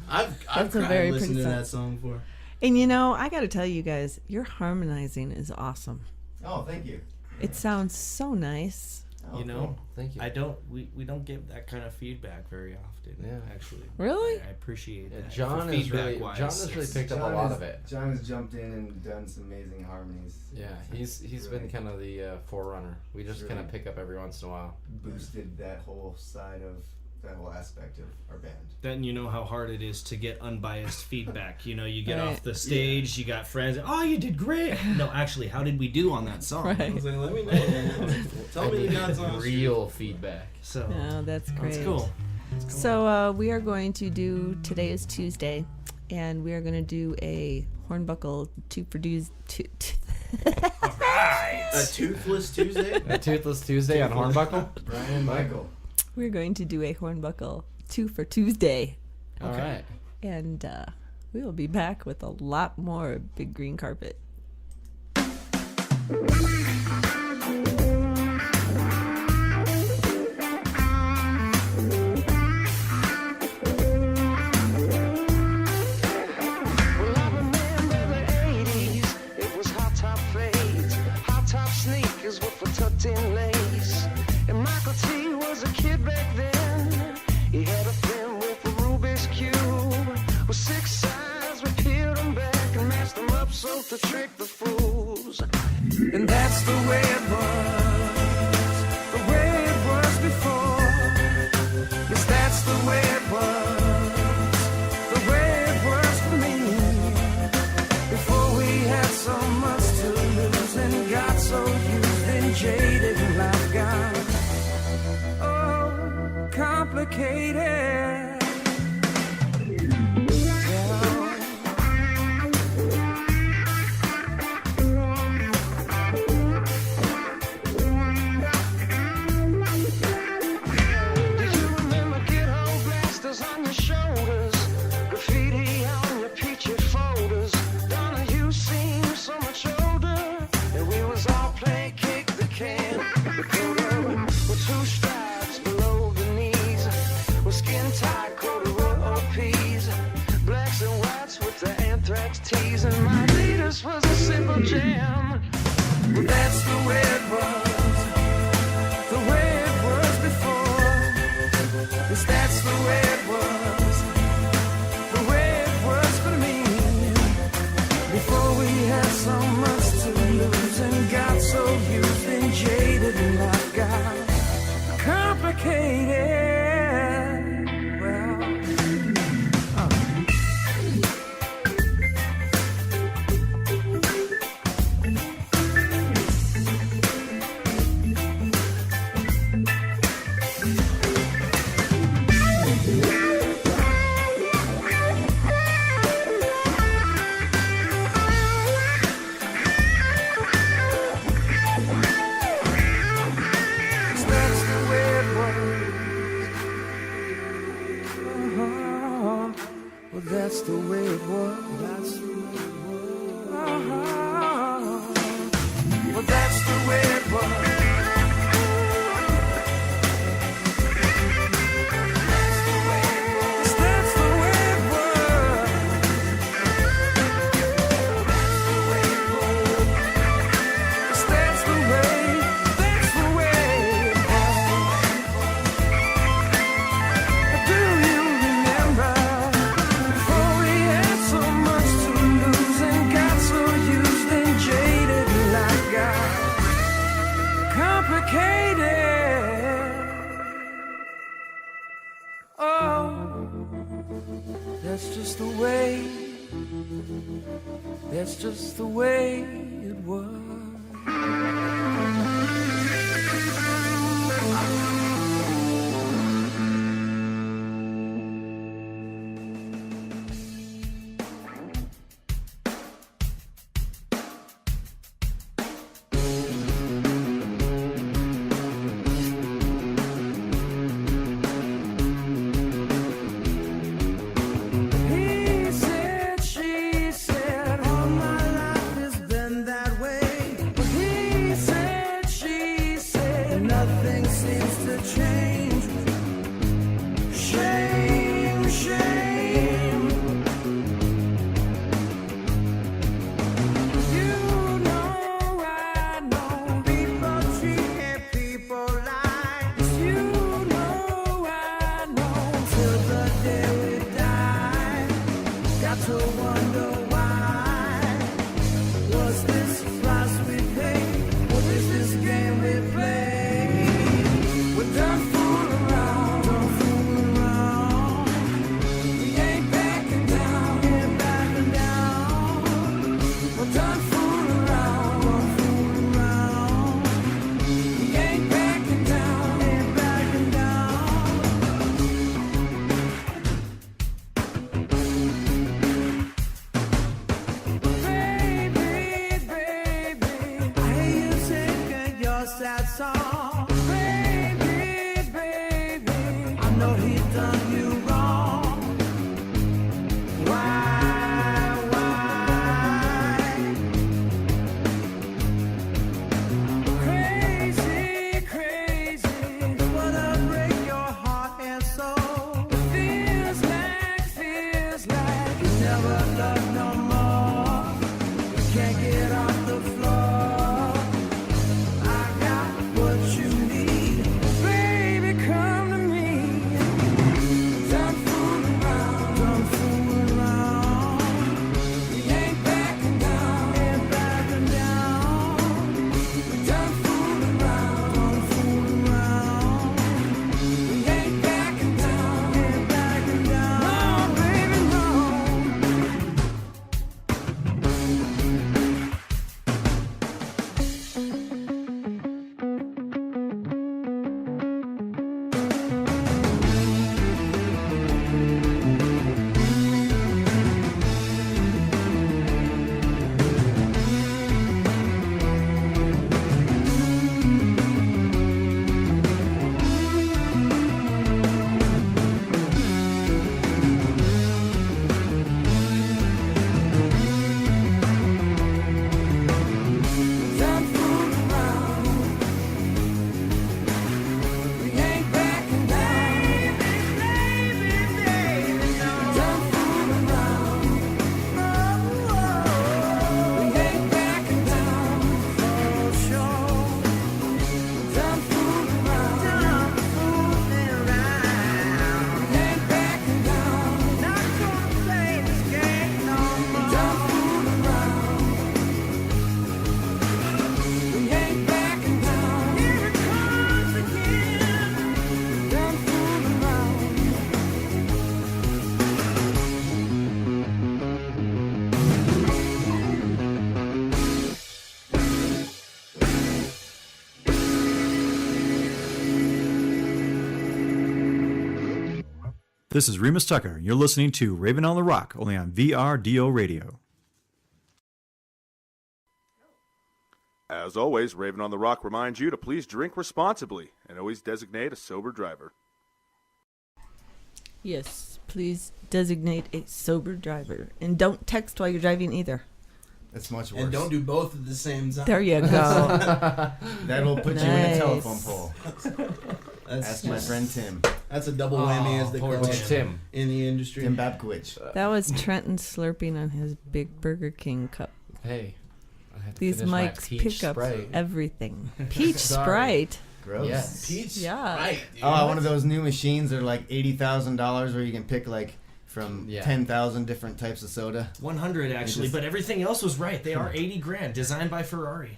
I've That's a cried very listening pretty to song. that song before. And you know, I got to tell you guys, your harmonizing is awesome. Oh, thank you. It sounds so nice. Oh, You know, cool. Thank you. we don't get that kind of feedback very often. Yeah. Actually. Really? I appreciate Yeah, that. John For has really feedback-wise, John has really it's- picked up a John lot has- of it. John has jumped in and done some amazing harmonies. Yeah, he's been kind of the forerunner. We just Really? kind of pick up every once in a while. Boosted that whole side of that whole aspect of our band. Then you know how hard it is to get unbiased feedback. You know, you get Right. off the stage, you got friends. Oh, you did great. No, actually, how did we do on that song? I Right. was like, let me know. Tell me the God's honest Real feedback. So Oh, that's great. that's cool. So we are going to do, today is Tuesday, and we are going to do a hornbuckle two for dues. A Toothless Tuesday? A Toothless Tuesday on Hornbuckle. Brian and Michael. We're going to do a hornbuckle 2 for Tuesday, All right. and We will be back with a lot more Big Green Carpet. Sneakers with a tucked in lace. And Michael T was a kid back then. He had a friend with a Rubik's Cube. With 6 sides, we peeled them back and matched them up so to trick the fools. And that's the way it was. The way it was before. Yes, that's the way it was. The way it was for me. Before we had so much to lose and got so used and jaded and life got complicated. Do you remember Ghetto Blasters on your shoulders? Graffiti on your peachy folders. Donna, you seem so much older. And we was all playing kick the can. We put up with 2 stripes below the knees. With skin tight corduroy peas. Blacks and whites with the anthrax tees. And my leaders was a simple jam. Well, that's the way it was. The way it was before. Yes, that's the way it was. The way it was for me. Before we had so much to lose and got so used and jaded and life got complicated. That's the way it was. That's the way it was. Well, that's the way it was. That's just the way, that's just the way it was. Why? This is Remus Tucker. You're listening to Raven on the Rock, only on VRDO Radio. As always, Raven on the Rock reminds you to please drink responsibly and always designate a sober driver. Yes, please designate a sober driver. And don't text while you're driving either. That's much worse. And don't do both at the same time. There you go. That'll put you in a telephone pole. That's Ask my friend Tim. That's a double whammy, as they call poor it Tim. in the industry. Tim Babkowicz. That was Trenton slurping on his big Burger King cup. Hey, I had to These finish my mics peach pick up Sprite. everything. Peach Sorry. Sprite. Gross. Yes. Peach. Yeah. Right, dude. Oh, one of those new machines that are like $80,000 where you can pick like from 10,000 different types of soda. 100 actually, but everything else was right. They are 80 grand, designed by Ferrari.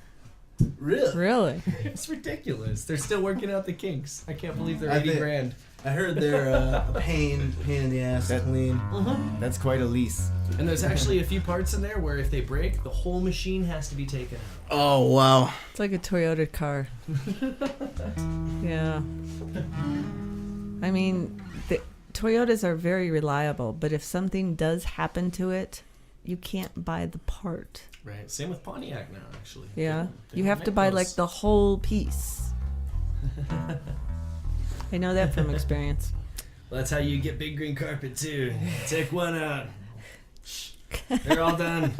Really? It's ridiculous. They're still working out the kinks. I can't believe they're 80 grand. I heard they're a pain in the ass to clean. That's quite a lease. And there's actually a few parts in there where if they break, the whole machine has to be taken out. Oh, wow. It's like a Toyota car. Yeah. I mean, the Toyotas are very reliable, but if something does happen to it, you can't buy the part. Right. Same with Pontiac now, actually. Yeah. They You don't have to make buy those. like the whole piece. I know that from experience. Well, that's how you get big green carpet too. Take one out. They're all done.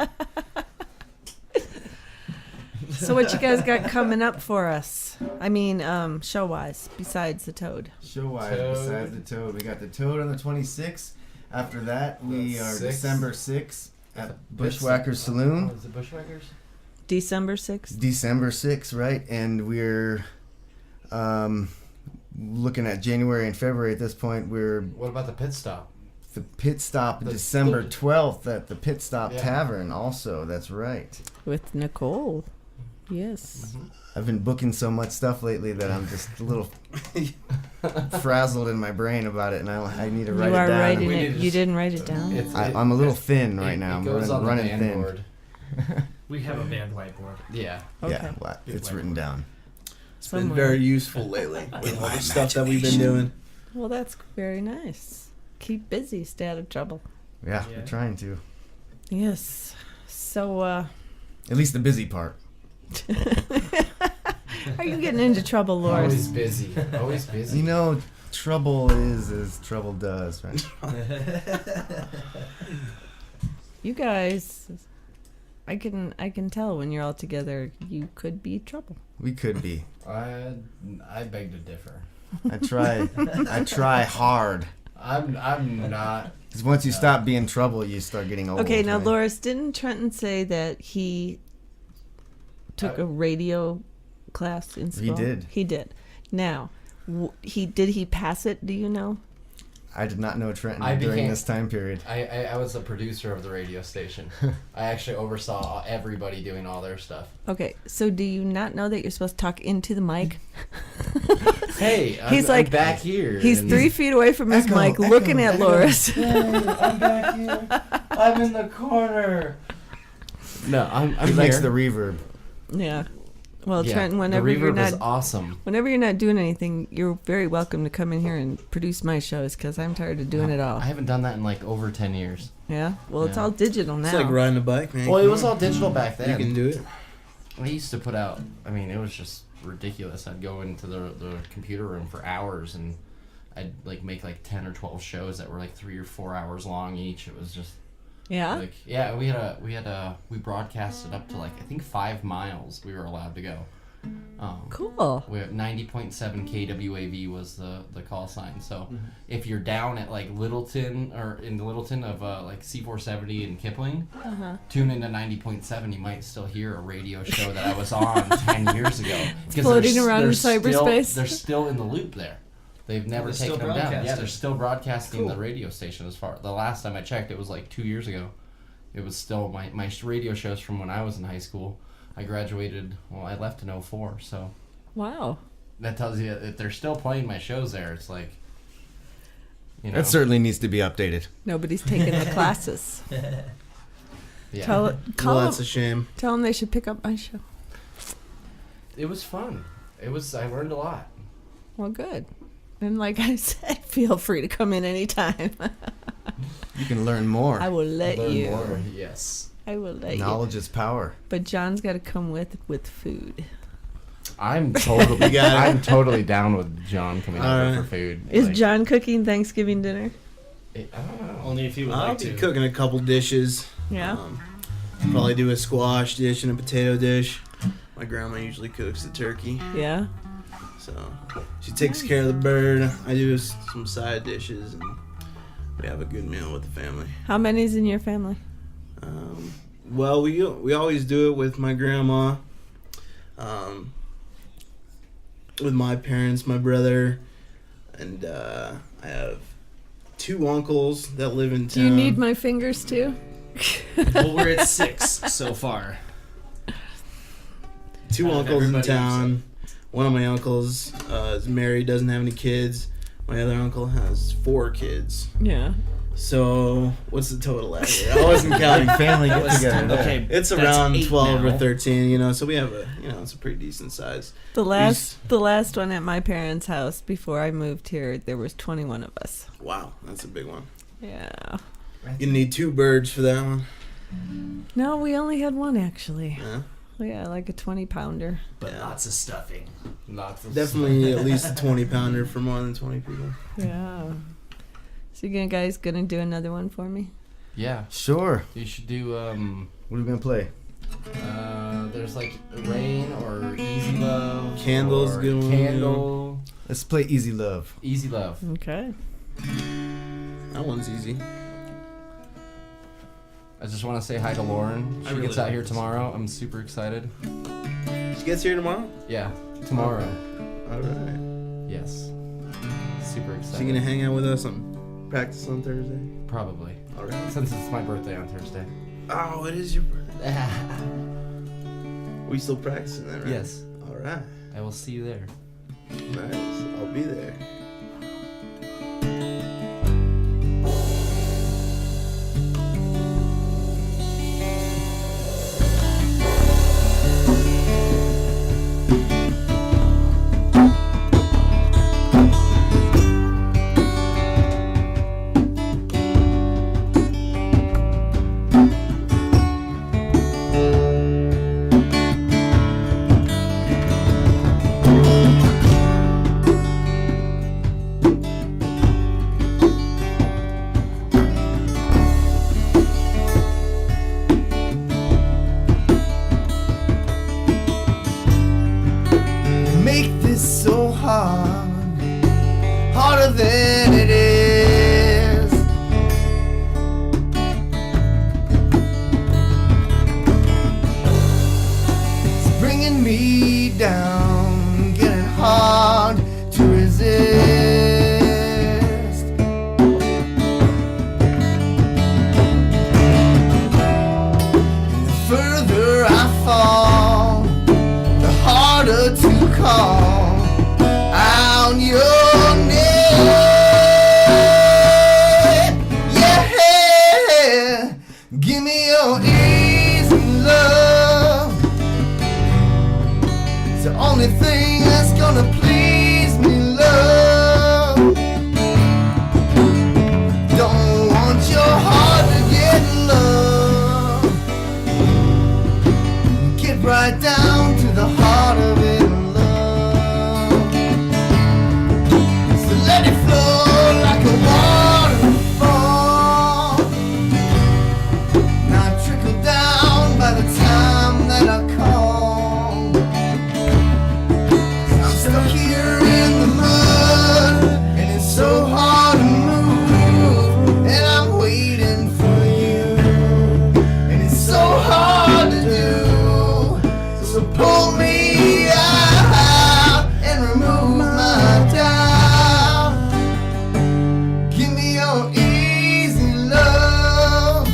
So what you guys got coming up for us? I mean, show-wise, besides the Toad. Show-wise, besides the Toad. We got the Toad on the 26th. After that, we are December 6th at Bushwhackers Saloon. Oh, is it Bushwhackers? December 6th? December 6th, right? And we're looking at January and February at this point. What about the Pit Stop? The Pit Stop, December 12th at the Pit Stop Tavern also. That's right. With Nicole. Yes. I've been booking so much stuff lately that I'm just a little frazzled in my brain about it, and I need to write it down. You are writing it. You didn't write it down? I'm a little thin right now. I'm running thin. Board. We have a band whiteboard. Yeah. Yeah, well, it's written down. It's been very useful lately with all the stuff that we've been doing. Well, that's very nice. Keep busy, stay out of trouble. Yeah, we're trying to. Yes. So, at least the busy part. Are you getting into trouble, Loris? Always busy. Always busy. You know, trouble is as trouble does, right? You guys, I can tell when you're all together, you could be trouble. We could be. I beg to differ. I try hard. I'm not. Because once you stop being trouble, you start getting old. Okay, now, right? Loris, didn't Trenton say that he took a radio class in school? He did. He did. Now, did he pass it? Do you know? I did not know Trenton during this time period. I was the producer of the radio station. I actually oversaw everybody doing all their stuff. Okay, so do you not know that you're supposed to talk into the mic? Hey, I'm back here. He's 3 feet away from his mic, looking at Loris. Hey, I'm back here. I'm in the corner. No, I'm He here. likes the reverb. Yeah. Well, Yeah, Trenton, the whenever you're reverb not is awesome. Whenever you're not doing anything, you're very welcome to come in here and produce my shows because I'm tired of doing it all. I haven't done that in like over 10 years. Yeah. Well, it's Yeah. all digital now. It's like riding a bike, man. Well, it was all digital back then. You can do it. I used to put out, I mean, it was just ridiculous. I'd go into the computer room for hours and I'd like make like 10 or 12 shows that were like 3 or 4 hours long each. It was just Yeah. like, yeah, we broadcasted up to like I think 5 miles we were allowed to go. Cool. We 90.7 KWAV was the call sign. So if you're down at like Littleton or in the Littleton of like C470 and Kipling, tune into 90.7. You might still hear a radio show that I was on 10 years ago. Because floating around in cyberspace. They're still in the loop there. They've never They're taken still them down. Yeah, broadcasting. they're still broadcasting Cool. the radio station. As far the last time I checked, it was like 2 years ago. It was still my radio shows from when I was in high school. I graduated. Well, I left in 04, so. Wow. That tells you that they're still playing my shows there. It's like, you know. That certainly needs to be updated. Nobody's taking the classes. Yeah. Call Well, that's a shame. Tell them they should pick up my show. It was fun. I learned a lot. Well, good. And like I said, feel free to come in anytime. You can learn more. I will let Learn you. more, yes. I will let you. Knowledge is power. But John's got to come with food. I'm totally, got it. I'm totally down with John coming over Alright. for food. Is Like, John cooking Thanksgiving dinner? I don't know. Only if you would I'll like be to. cooking a couple dishes. Yeah. Probably do a squash dish and a potato dish. My grandma usually cooks the turkey, Yeah. so she takes care of the bird. I do some side dishes, and we have a good meal with the family. How many's in your family? Well, we always do it with my grandma, with my parents, my brother, and I have 2 uncles that live in town. Do you need my fingers too? Well, we're at 6 so far. 2 Out of uncles in everybody town. One of my uncles is married, doesn't have any kids. My other uncle has 4 kids. Yeah. So what's the total out here? I wasn't counting. Family That get was together. okay. It's that's around 8 12 or now. 13, you know. So we have it's a pretty decent size. The last one at my parents' house before I moved here, there was 21 of us. Wow, that's a big one. Yeah. You need 2 birds for that one. No, we only had one actually. Yeah. Yeah, like a 20-pounder. But Yeah. lots of stuffing. Lots of Definitely at least a 20-pounder for more than 20 people. Yeah. So you guys gonna do another one for me? Yeah, Sure. you should do. What are we gonna play? There's like Rain or Easy Love. Candle's or good one. Candle. Let's play Easy Love. Easy Love. Okay. That one's easy. I just want to say hi to Lauren. She really gets out like here this. tomorrow. I'm super excited. She gets here tomorrow? Yeah, tomorrow. All right. Yes. Super She excited. gonna hang out with us and practice on Thursday? Probably. All right. Since it's my birthday on Thursday. Oh, it is your birthday. We still practicing that, right? Yes. All right. I will see you there. Nice. I'll be there. Make this so hard, harder than it is. It's bringing me down, getting hard to resist. And the further I fall, the harder to call out your name. Yeah, give me your easy love. It's the only thing that's gonna please me, love. Don't want your heart to get love. Get right down to the heart of it, love. So let it flow like a waterfall. Now trickle down by the time that I call. I'm stuck here in the mud, and it's so hard to move. And I'm waiting for you, and it's so hard to do. So pull me out and remove my doubt. Give me your easy love.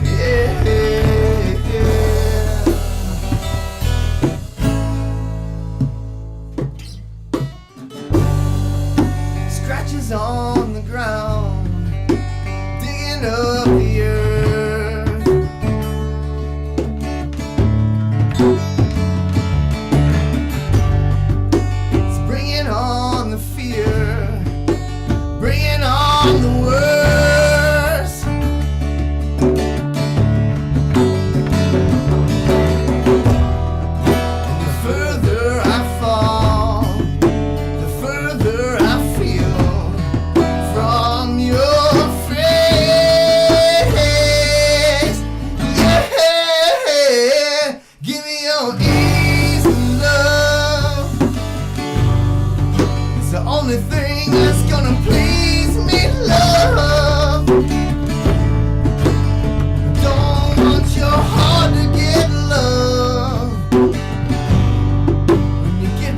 Yeah. Scratches on the ground, digging up the earth. It's bringing on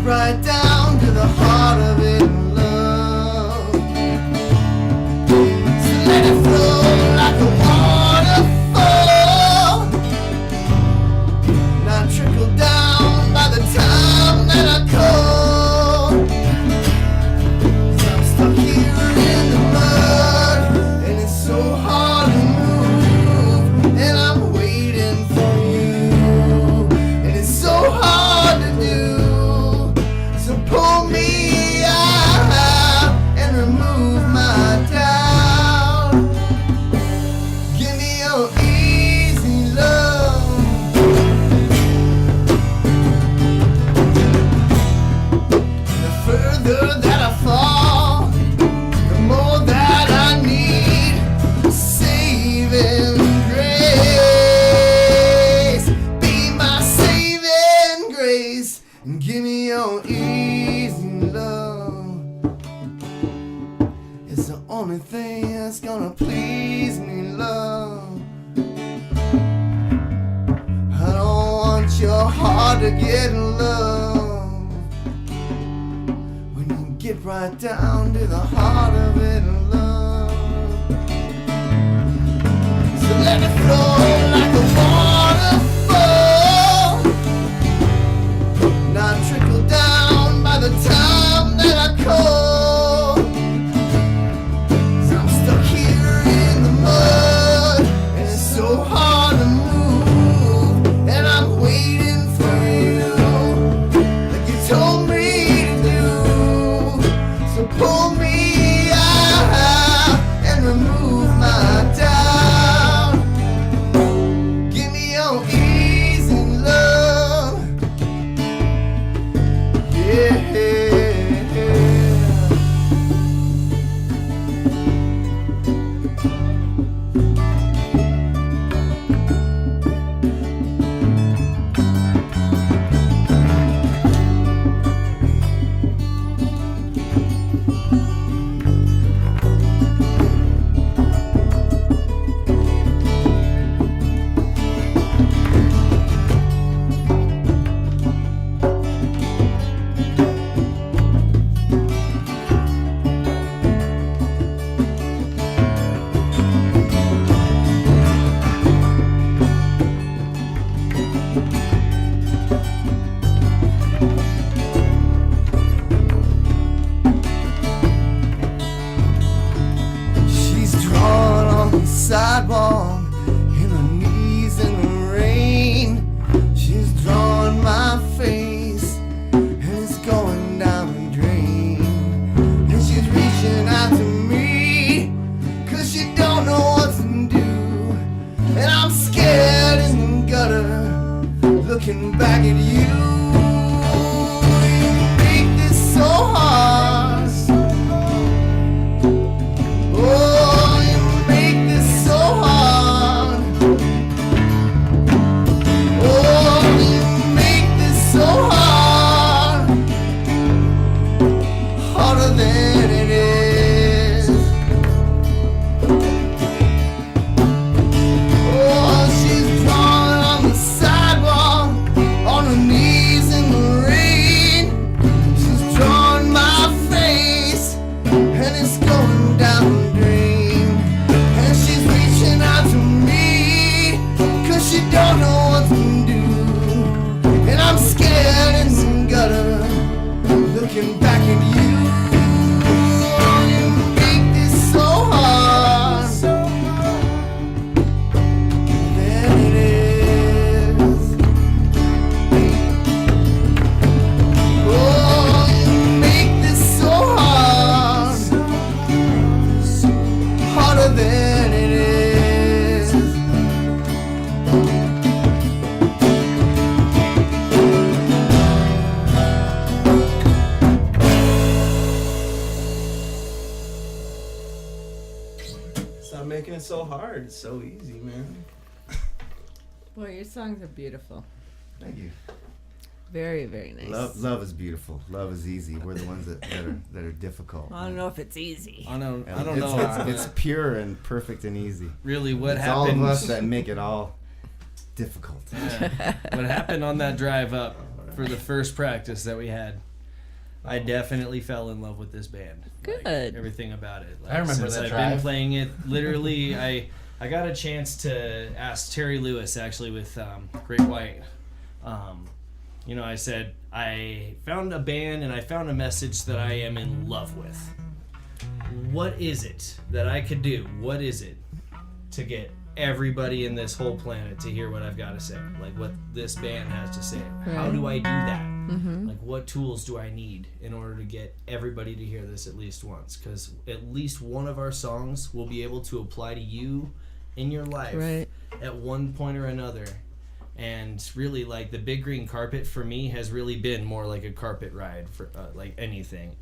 right down to the heart of it, love. So let it flow like a waterfall, not trickle down by the time that I call. 'Cause I'm stuck here in the mud, and it's so hard to move, and I'm waiting for you, and it's so hard to do. So pull me out and remove my doubt. Give me your easy love. The further that I fall, the more that I need saving grace. Be my saving grace and give me your easy love. It's the only thing that's gonna please me, love. I don't want your heart to get love. When you get right down to the heart of it, love. So let it flow like a waterfall, not trickle down by the time that I call. 'Cause I'm stuck here in the mud, and it's so hard to move, and I'm waiting for you, like you told me to do. So pull me out and remove my doubt. Give me your easy love. Yeah. She's drawn on the sidewalk, in her knees in the rain. She's drawn my face, and it's going down the drain. And she's reaching out to me, 'cause she don't know what to do. And I'm scared in the gutter, looking back at you. You make this so hard. Oh, you make this so hard. Oh, you make this so hard. Harder than it is. Oh, she's drawn on the sidewalk, on her knees in the rain. She's drawn my face, and it's going down the drain. And she's reaching out to me, 'cause she don't know what to do. And I'm scared in some gutter, looking back at you. Oh, you make this so hard. Than it is. Oh, you make this so hard. Harder than it is. Stop making it so hard. It's so easy, man. Boy, your songs are beautiful. Thank you. Very, very nice. Love is beautiful. Love is easy. We're the ones that are difficult. I don't know if it's easy. I don't It's- know. It's pure and perfect and easy. Really, what It's happened? all of us that make it all difficult. Yeah. What happened on that drive up for the first practice that we had? I definitely fell in love with this band. Good. Like, everything about it. Like, I remember since that I've drive. been playing it. Literally, I got a chance to ask Terry Lewis actually with Great White. I said I found a band and I found a message that I am in love with. What is it that I could do? What is it to get everybody in this whole planet to hear what I've got to say? Like what this band has to say. How do I do that? Like what tools do I need in order to get everybody to hear this at least once? Because at least one of our songs will be able to apply to you in your life Right. at one point or another. And really, like, the Big Green Carpet for me has really been more like a carpet ride for like anything.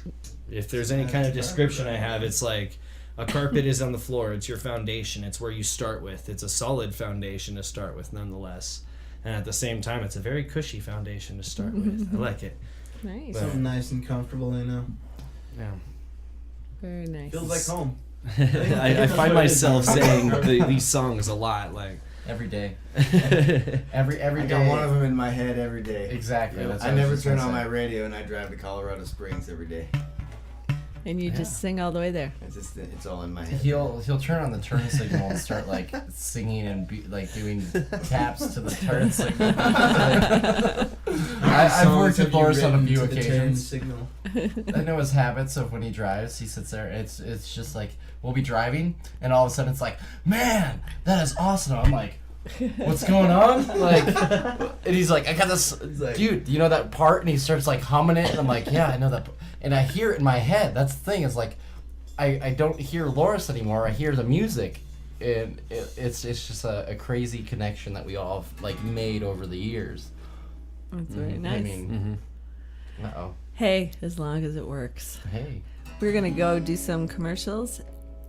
If there's any kind of description I have, it's like a carpet is on the floor. It's your foundation. It's where you start with. It's a solid foundation to start with, nonetheless. And at the same time, it's a very cushy foundation to start with. I like it. Nice. Something nice and comfortable, Yeah. Very nice. Feels like home. I find myself saying these songs a lot, like Every day. Every I day. got one of them in my head every day. Exactly. That's I what was never just turn gonna on say. my radio, and I drive to Colorado Springs every day. And you just sing all the way there. It's all in my head. He'll turn on the turn signal and start like singing and like doing taps to the turn signal. I've worked with Boris on a few occasions. Signal. I know his habits of when he drives. He sits there. It's just like we'll be driving, and all of a sudden it's like, man, that is awesome. I'm like, what's going on? Like, and he's like, I got this, dude. You know that part? And he starts like humming it, and I'm like, yeah, I know that. And I hear it in my head. That's the thing. Is like, I don't hear Loris anymore. I hear the music, and it's just a crazy connection that we all have, like made over the years. That's very nice. I mean, Hey, as long as it works. Hey. We're going to go do some commercials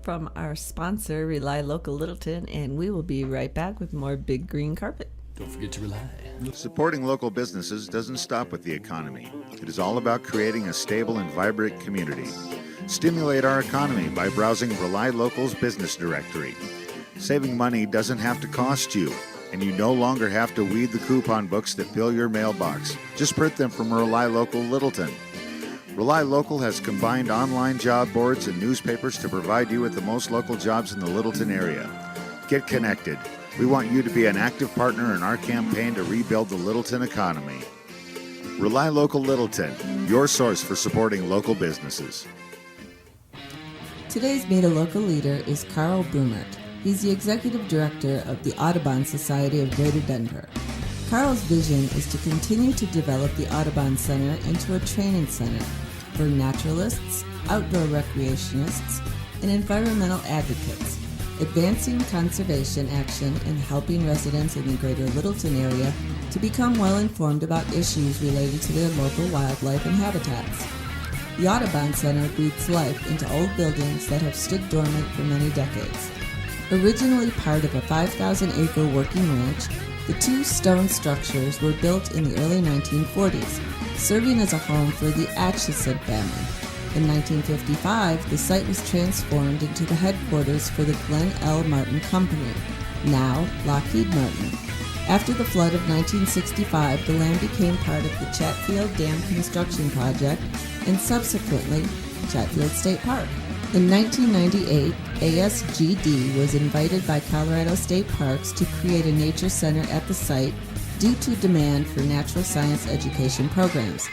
from our sponsor, Rely Local Littleton, and we will be right back with more Big Green Carpet. don't forget to rely. Supporting local businesses doesn't stop with the economy. It is all about creating a stable and vibrant community. Stimulate our economy by browsing Rely Local's business directory. Saving money doesn't have to cost you, and you no longer have to weed the coupon books that fill your mailbox. Just print them from Rely Local Littleton. Rely Local has combined online job boards and newspapers to provide you with the most local jobs in the Littleton area. Get connected. We want you to be an active partner in our campaign to rebuild the Littleton economy. Rely Local Littleton, your source for supporting local businesses. Today's Meet a Local leader is Carl Brumert. He's the executive director of the Audubon Society of Greater Denver. Carl's vision is to continue to develop the Audubon Center into a training center for naturalists, outdoor recreationists, and environmental advocates, advancing conservation action and helping residents in the greater Littleton area to become well informed about issues related to their local wildlife and habitats. The Audubon Center breathes life into old buildings that have stood dormant for many decades. Originally part of a 5,000-acre working ranch, the two stone structures were built in the early 1940s, serving as a home for the Atchison family. In 1955, the site was transformed into the headquarters for the Glenn L. Martin Company, now Lockheed Martin. After the flood of 1965, the land became part of the Chatfield Dam construction project and subsequently Chatfield State Park. In 1998, ASGD was invited by Colorado State Parks to create a nature center at the site due to demand for natural science education programs.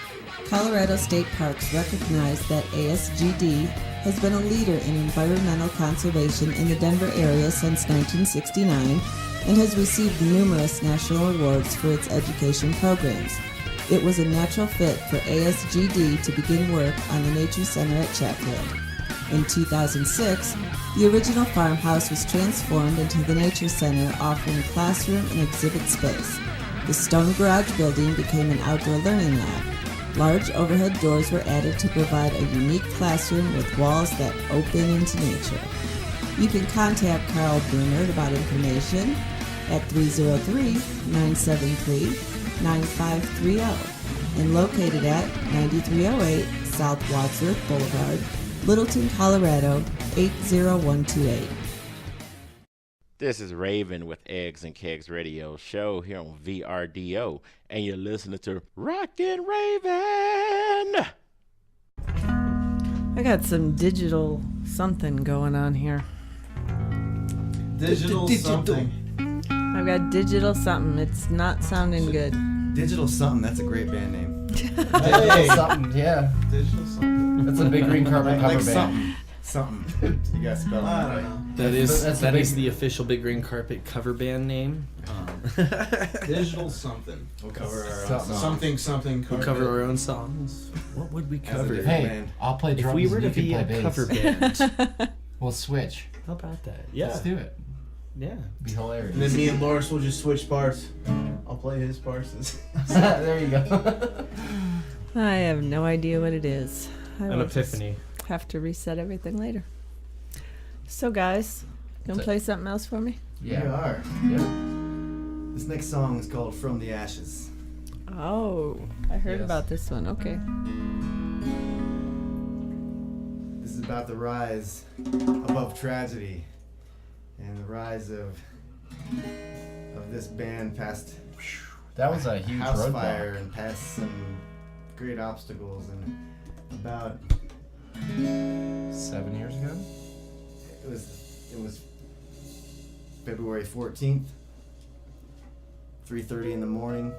Colorado State Parks recognized that ASGD has been a leader in environmental conservation in the Denver area since 1969 and has received numerous national awards for its education programs. It was a natural fit for ASGD to begin work on the Nature Center at Chatfield. In 2006, the original farmhouse was transformed into the Nature Center, offering classroom and exhibit space. The stone garage building became an outdoor learning lab. Large overhead doors were added to provide a unique classroom with walls that open into nature. You can contact Carl Brumert about information at 303-973-9530 and located at 9308 South Wadsworth Boulevard, Littleton, Colorado, 80128. This is Raven with Eggs and Kegs Radio Show here on VRDO, and you're listening to Rockin' Raven. got some digital something going on here. Digital something. I've got digital something. It's not sounding good. Digital something. That's a great band name. Digital something, yeah. Digital something. That's a big green carpet cover like band. Something. You gotta spell it right. That is that's that a is big- the official Big Green Carpet cover band name. Digital something. We'll cover our own Something. song. Something. We cover our own songs. What would we As a cover? different Hey, band. I'll play If drums we were and to you can be a play bass. cover band, We'll switch. how about that? Let's Yeah, do it. yeah. Be hilarious. And then me and Loris will just switch parts. I'll play his parts. There you go. I have no idea what it is. I An will just epiphany. have to reset everything later. So, guys, gonna So- play something else for me? We Yeah. are. Yeah. This next song is called From the Ashes. Oh, I heard Yes. about this one. Okay. This is about the rise above tragedy and the rise of this band past That was a huge house roadblock. fire and past some great obstacles, and about 7 years ago. it was February 14th, 3:30 in the morning,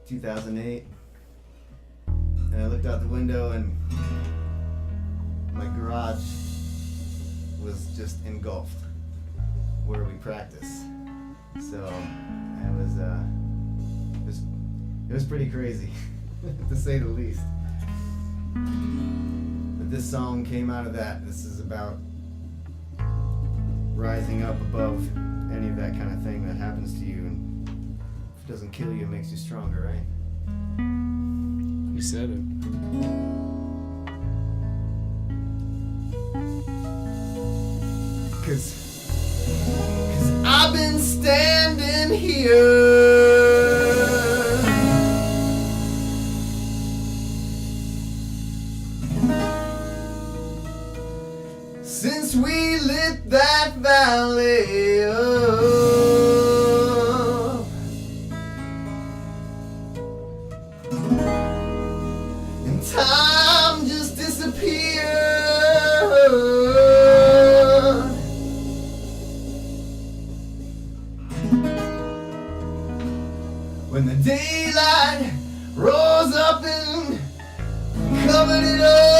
2008, and I looked out the window and my garage was just engulfed where we practice. So it was pretty crazy, to say the least. But this song came out of that. This is about rising up above any of that kind of thing that happens to you, and if it doesn't kill you, it makes you stronger, right? You said it. Cause I've been standing here since we lit that valley up. And time just disappeared when the daylight rose up and covered it up.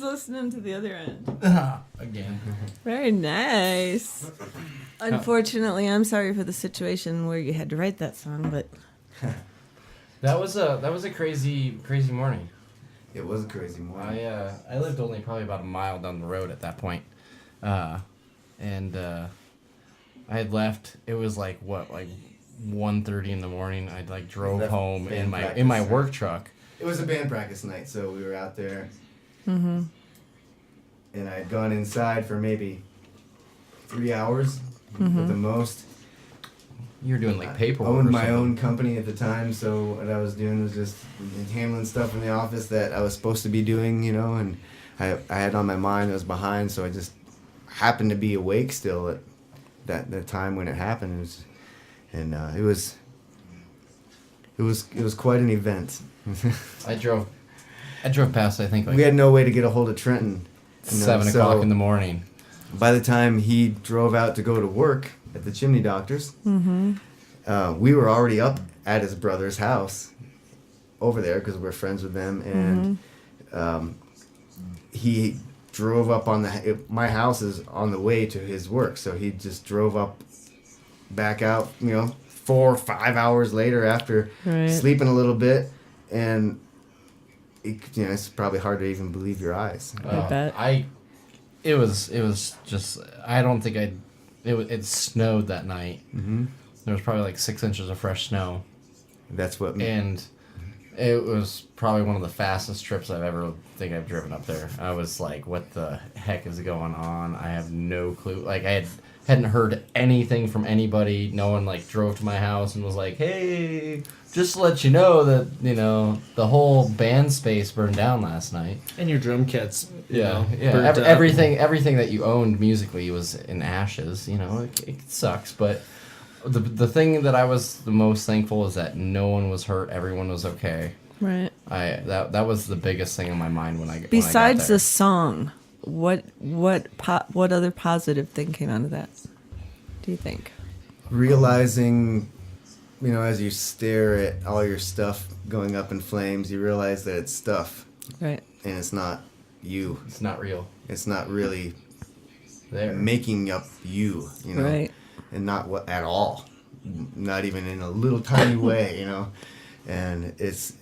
was listening to the other end. Again. Very nice. Unfortunately, I'm sorry for the situation where you had to write that song, but That was a crazy morning. It was a crazy morning. I lived only probably about a mile down the road at that point, and I had left. It was like 1:30 in the morning. I drove Left home band in my practice. work truck. It was a band practice night, so we were out there. Mm-hmm. And I had gone inside for maybe 3 hours Mm-hmm. at the most. You were doing paperwork. I owned or my something. own company at the time, so what I was doing was just handling stuff in the office that I was supposed to be doing, and I had on my mind I was behind, so I just happened to be awake still at that time when it happened. It was quite an event. I drove past. I think We had no way to get a hold of Trenton. 7 o'clock in the morning. By the time he drove out to go to work at the Chimney Doctors, we were already up at his brother's house over there because we're friends with them, and he drove up on my house is on the way to his work, so he just drove up back out 4 or 5 hours later after Right. sleeping a little bit, and it's probably hard to even believe your eyes. I bet. It was just. I don't think it snowed that night. Mm-hmm. There was probably 6 inches of fresh snow, That's what and it was probably one of the fastest trips I've I've driven up there. I was like, "What the heck is going on?" I have no clue. I hadn't heard anything from anybody. No one drove to my house and was like, "Hey, just to let you know that the whole band space burned down last night." And your drum kits. Burnt burnt up. everything that you owned musically was in ashes. It sucks, but the thing that I was the most thankful is that no one was hurt. Everyone was okay. Right. That was the biggest thing in my mind when I Besides there. the song, what other positive thing came out of that? Do you think? realizing, as you stare at all your stuff going up in flames, you realize that it's stuff. Right. And it's not you. It's not real. It's not really There. making up you, Right. And not what at all. Not even in a little tiny way, And it's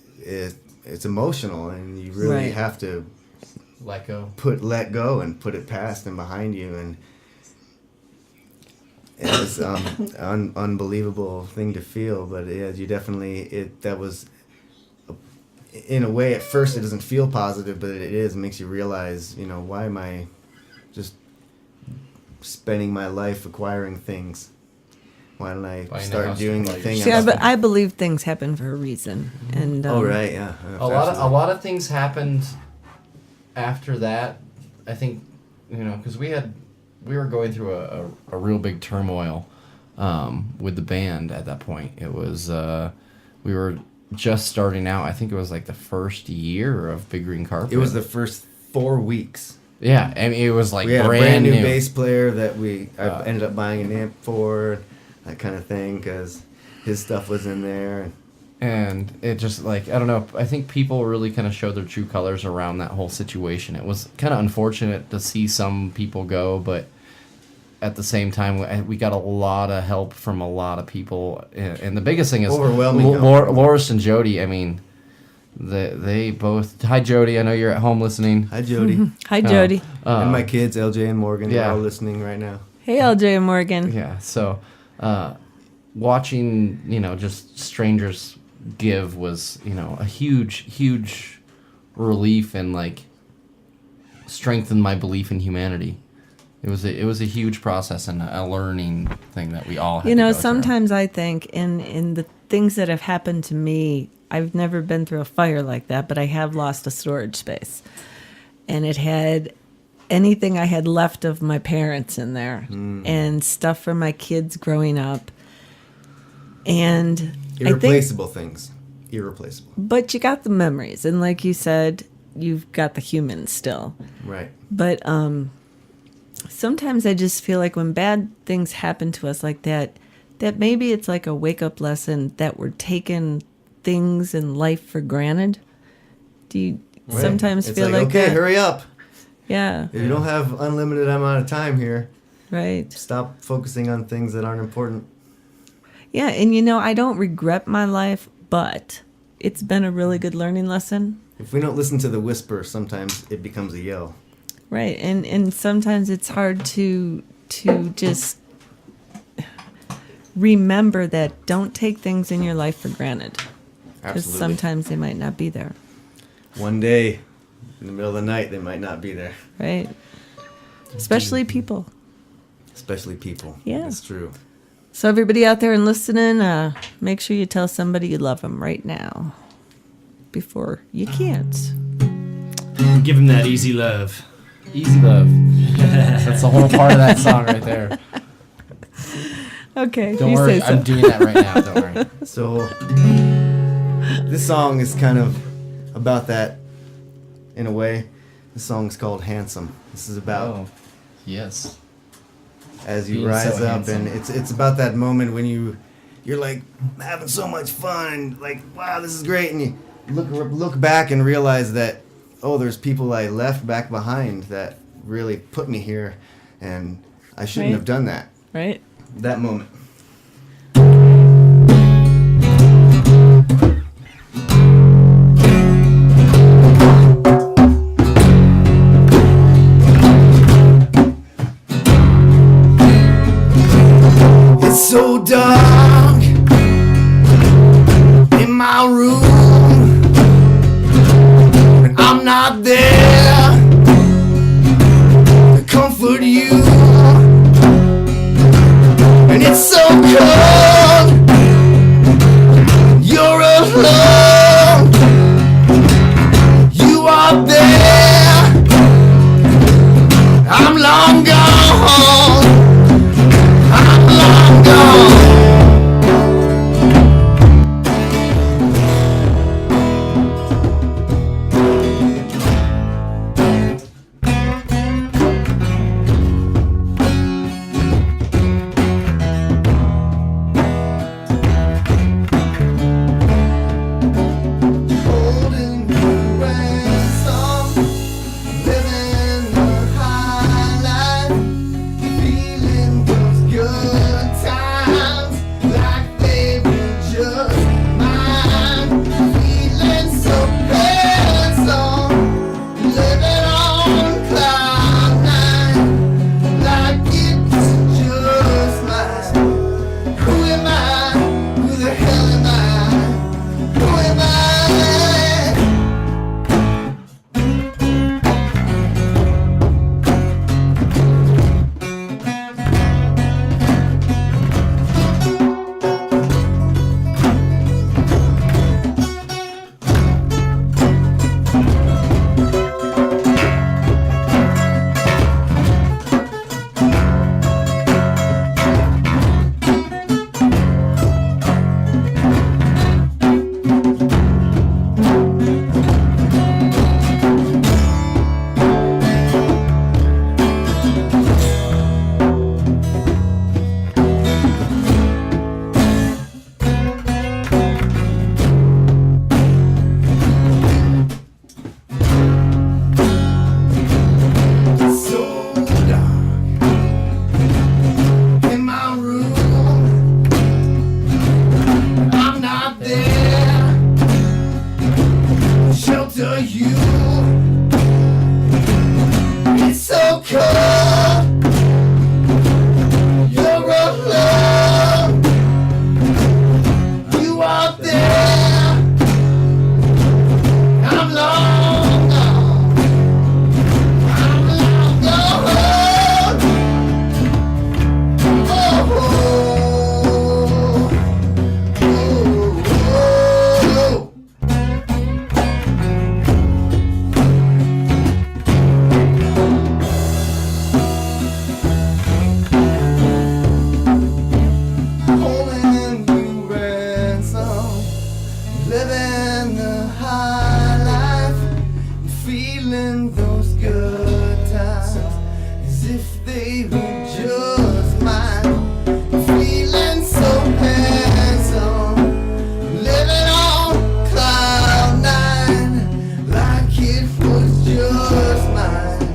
emotional, and you really Right. have to Let go. let go and put it past and behind you, and it's unbelievable thing to feel. But yeah, you definitely that was in a way at first it doesn't feel positive, but it is. It makes you realize, why am I just spending my life acquiring things? Why don't I Buying a start house doing to the buy thing? See, I'm I believe things happen for a reason, and Oh right, yeah. A lot of things happened after that. I think because we were going through a real big turmoil with the band at that point. It was we were just starting out. I think it was the first year of Big Green Carpet. It was the first 4 weeks. Yeah, I mean it was We had brand, a brand new new bass player that I ended up buying an amp for, that kind of thing, because his stuff was in there. And it just I don't know, I think people really kind of showed their true colors around that whole situation. It was kind of unfortunate to see some people go, but at the same time we got a lot of help from a lot of people, and the biggest thing is Overwhelming help. Loris and Jody. I mean, they both. Hi Jody, I know you're at home listening. Hi, Jody. Hi, Jody. And my kids, LJ and Morgan, yeah. they're all listening right now. Hey, LJ and Morgan. Yeah, so watching just strangers give was a huge relief, and strengthened my belief in humanity. It was a huge process and a learning thing that we all had to go through. Sometimes I think in the things that have happened to me, I've never been through a fire like that, but I have lost a storage space, and it had anything I had left of my parents in there, and stuff from my kids growing up, and Irreplaceable things. Irreplaceable. but you got the memories, and like you said, you've got the humans still. Right. But sometimes I just feel like when bad things happen to us like that maybe it's like a wake-up lesson that we're taking things in life for granted. Do you sometimes It's feel like okay, that? hurry up. Yeah. If you don't have unlimited amount of time here, Right. stop focusing on things that aren't important. Yeah, and you know, I don't regret my life, but it's been a really good learning lesson. If we don't listen to the whisper, sometimes it becomes a yell. Right. And sometimes it's hard to just remember that don't take things in your life for granted. Because Absolutely. sometimes they might not be there. One day, in the middle of the night, they might not be there. Right. Especially people. Especially people. Yeah. That's true. So everybody out there and listening, make sure you tell somebody you love them right now before you can't. Give him that easy love. Easy love. That's the whole part of that song right there. Okay, Don't you worry, say so. I'm doing that right now. Don't worry. So, this song is kind of about that in a way. The song's called Handsome. This is about Oh, yes. as you Being rise so up, handsome. and it's about that moment when you're like having so much fun, and like, wow, this is great, and you look back and realize that, oh, there's people I left back behind that really put me here, and I shouldn't Right. have done that. Right? That moment. It's so dark in my room, and I'm not there to comfort you. And it's so cold, you're alone, you are there, I'm long gone, I'm long gone. Holding you ransom, living the high life, feeling those good times like they were just mine, feeling so handsome, living on cloud nine like it's just mine. Who am I? Who the hell am I? Who am I? So dark in my room, I'm not there to shelter you. It's so cold, you're alone, you are there, I'm long gone. I'm long gone. Oh, oh, oh, holding you ransom, living the high life, feeling those good times as if they were just mine, feeling so handsome, living on cloud nine like it was just mine,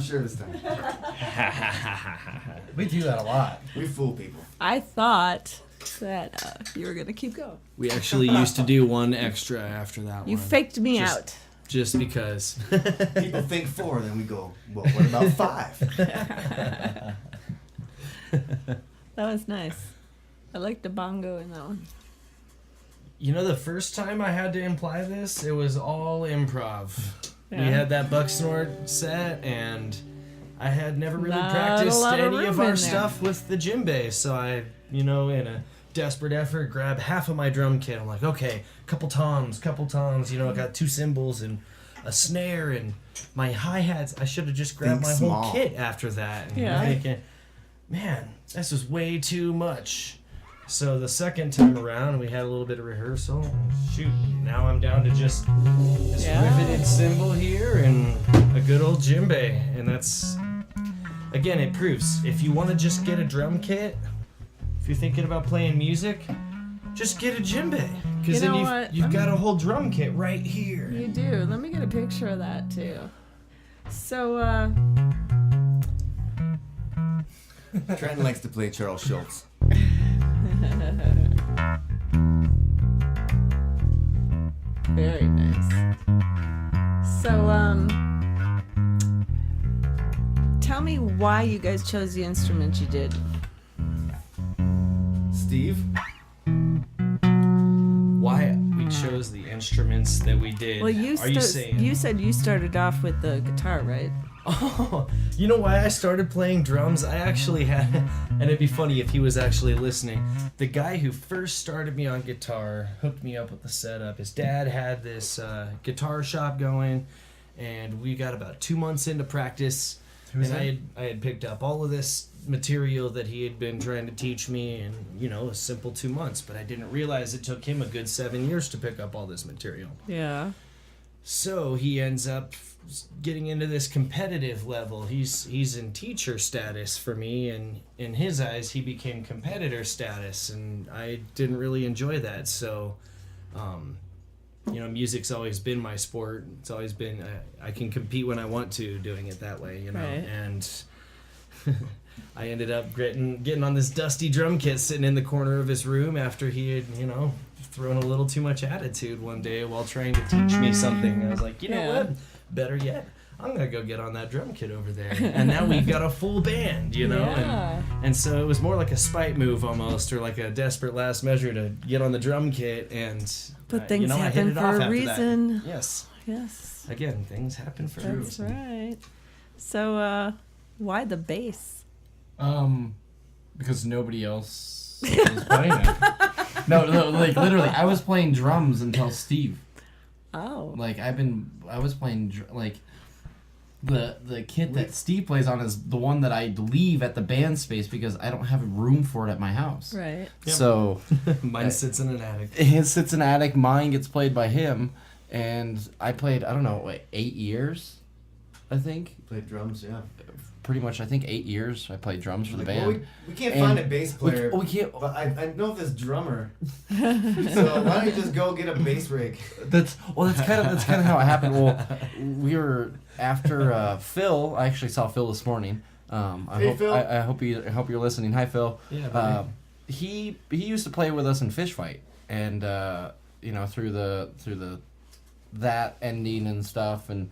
sure this time. We do that a lot. We fool people. I thought that you were going to keep going. We actually used to do one extra after that You one. faked me Just- out. Just because. People think 4, then we go, well, what about 5? That was nice. I liked the bongo in that one. You know, the first time I had to imply this, it was all improv. Yeah. We had that Bucksnort set, and I had never really Not a practiced lot of any room of in our there. stuff with the djembe. So I, in a desperate effort, grabbed half of my drum kit. I'm like, okay, couple toms, I got 2 cymbals and a snare and my hi-hats. I should have just grabbed Think my small. whole kit after that. And Yeah. I'm thinking, man, this was way too much. So the second time around, we had a little bit of rehearsal. Shoot, now I'm down to just this riveted cymbal here and a good old djembe. And that's, again, it proves, if you want to just get a drum kit, if you're thinking about playing music, just get a djembe. Because You know then what? you've got a whole drum kit right here. You do. Let me get a picture of that, too. So, Trenton likes to play Charles Schultz. very nice. So, tell me why you guys chose the instrument you did. Steve? Why we chose the instruments that we did. Well, you said you started off with the guitar, right? Oh, you know why I started playing drums? I actually had, and it'd be funny if he was actually listening. The guy who first started me on guitar hooked me up with the setup. His dad had this guitar shop going, and we got about 2 months into practice. Who's And I had picked up all of this material that he had been trying to teach me in, a simple 2 months. But I didn't realize it took him a good 7 years to pick up all this material. Yeah. So he ends up getting into this competitive level. He's in teacher status for me, and in his eyes, he became competitor status, and I didn't really enjoy that. So, music's always been my sport. It's always been I can compete when I want to, doing it that way, Right. And I ended up getting on this dusty drum kit sitting in the corner of his room after he had, thrown a little too much attitude one day while trying to teach me something. I was like, you know Yeah. what? Better yet, I'm gonna go get on that drum kit over there. And now we've got a full band, Yeah. and so it was more like a spite move almost, or like a desperate last measure to get on the drum kit. And But things I hit happen it for off a after that. reason. Yes. Yes. Again, things happen for a That's reason. right. So, why the bass? Because nobody else was playing it. No, like literally, I was playing drums until Steve. Oh. Like I was playing the kit that Steve plays on is the one that I leave at the band space because I don't have room for it at my house. Right. Yep. So Mine sits in an attic. his sits in an attic. Mine gets played by him, and I played 8 years, I think. Played drums, yeah. Pretty much, I think 8 years. I played drums for the band. Well, we can't And find a bass player. we can't. But I know this drummer. So why don't you just go get a bass rig? That's kind of how it happened. Well, we were after Phil. I actually saw Phil this morning. Phil. I hope you're listening. Hi, Phil. Yeah, buddy. He used to play with us in Fish Fight, and through that ending and stuff, and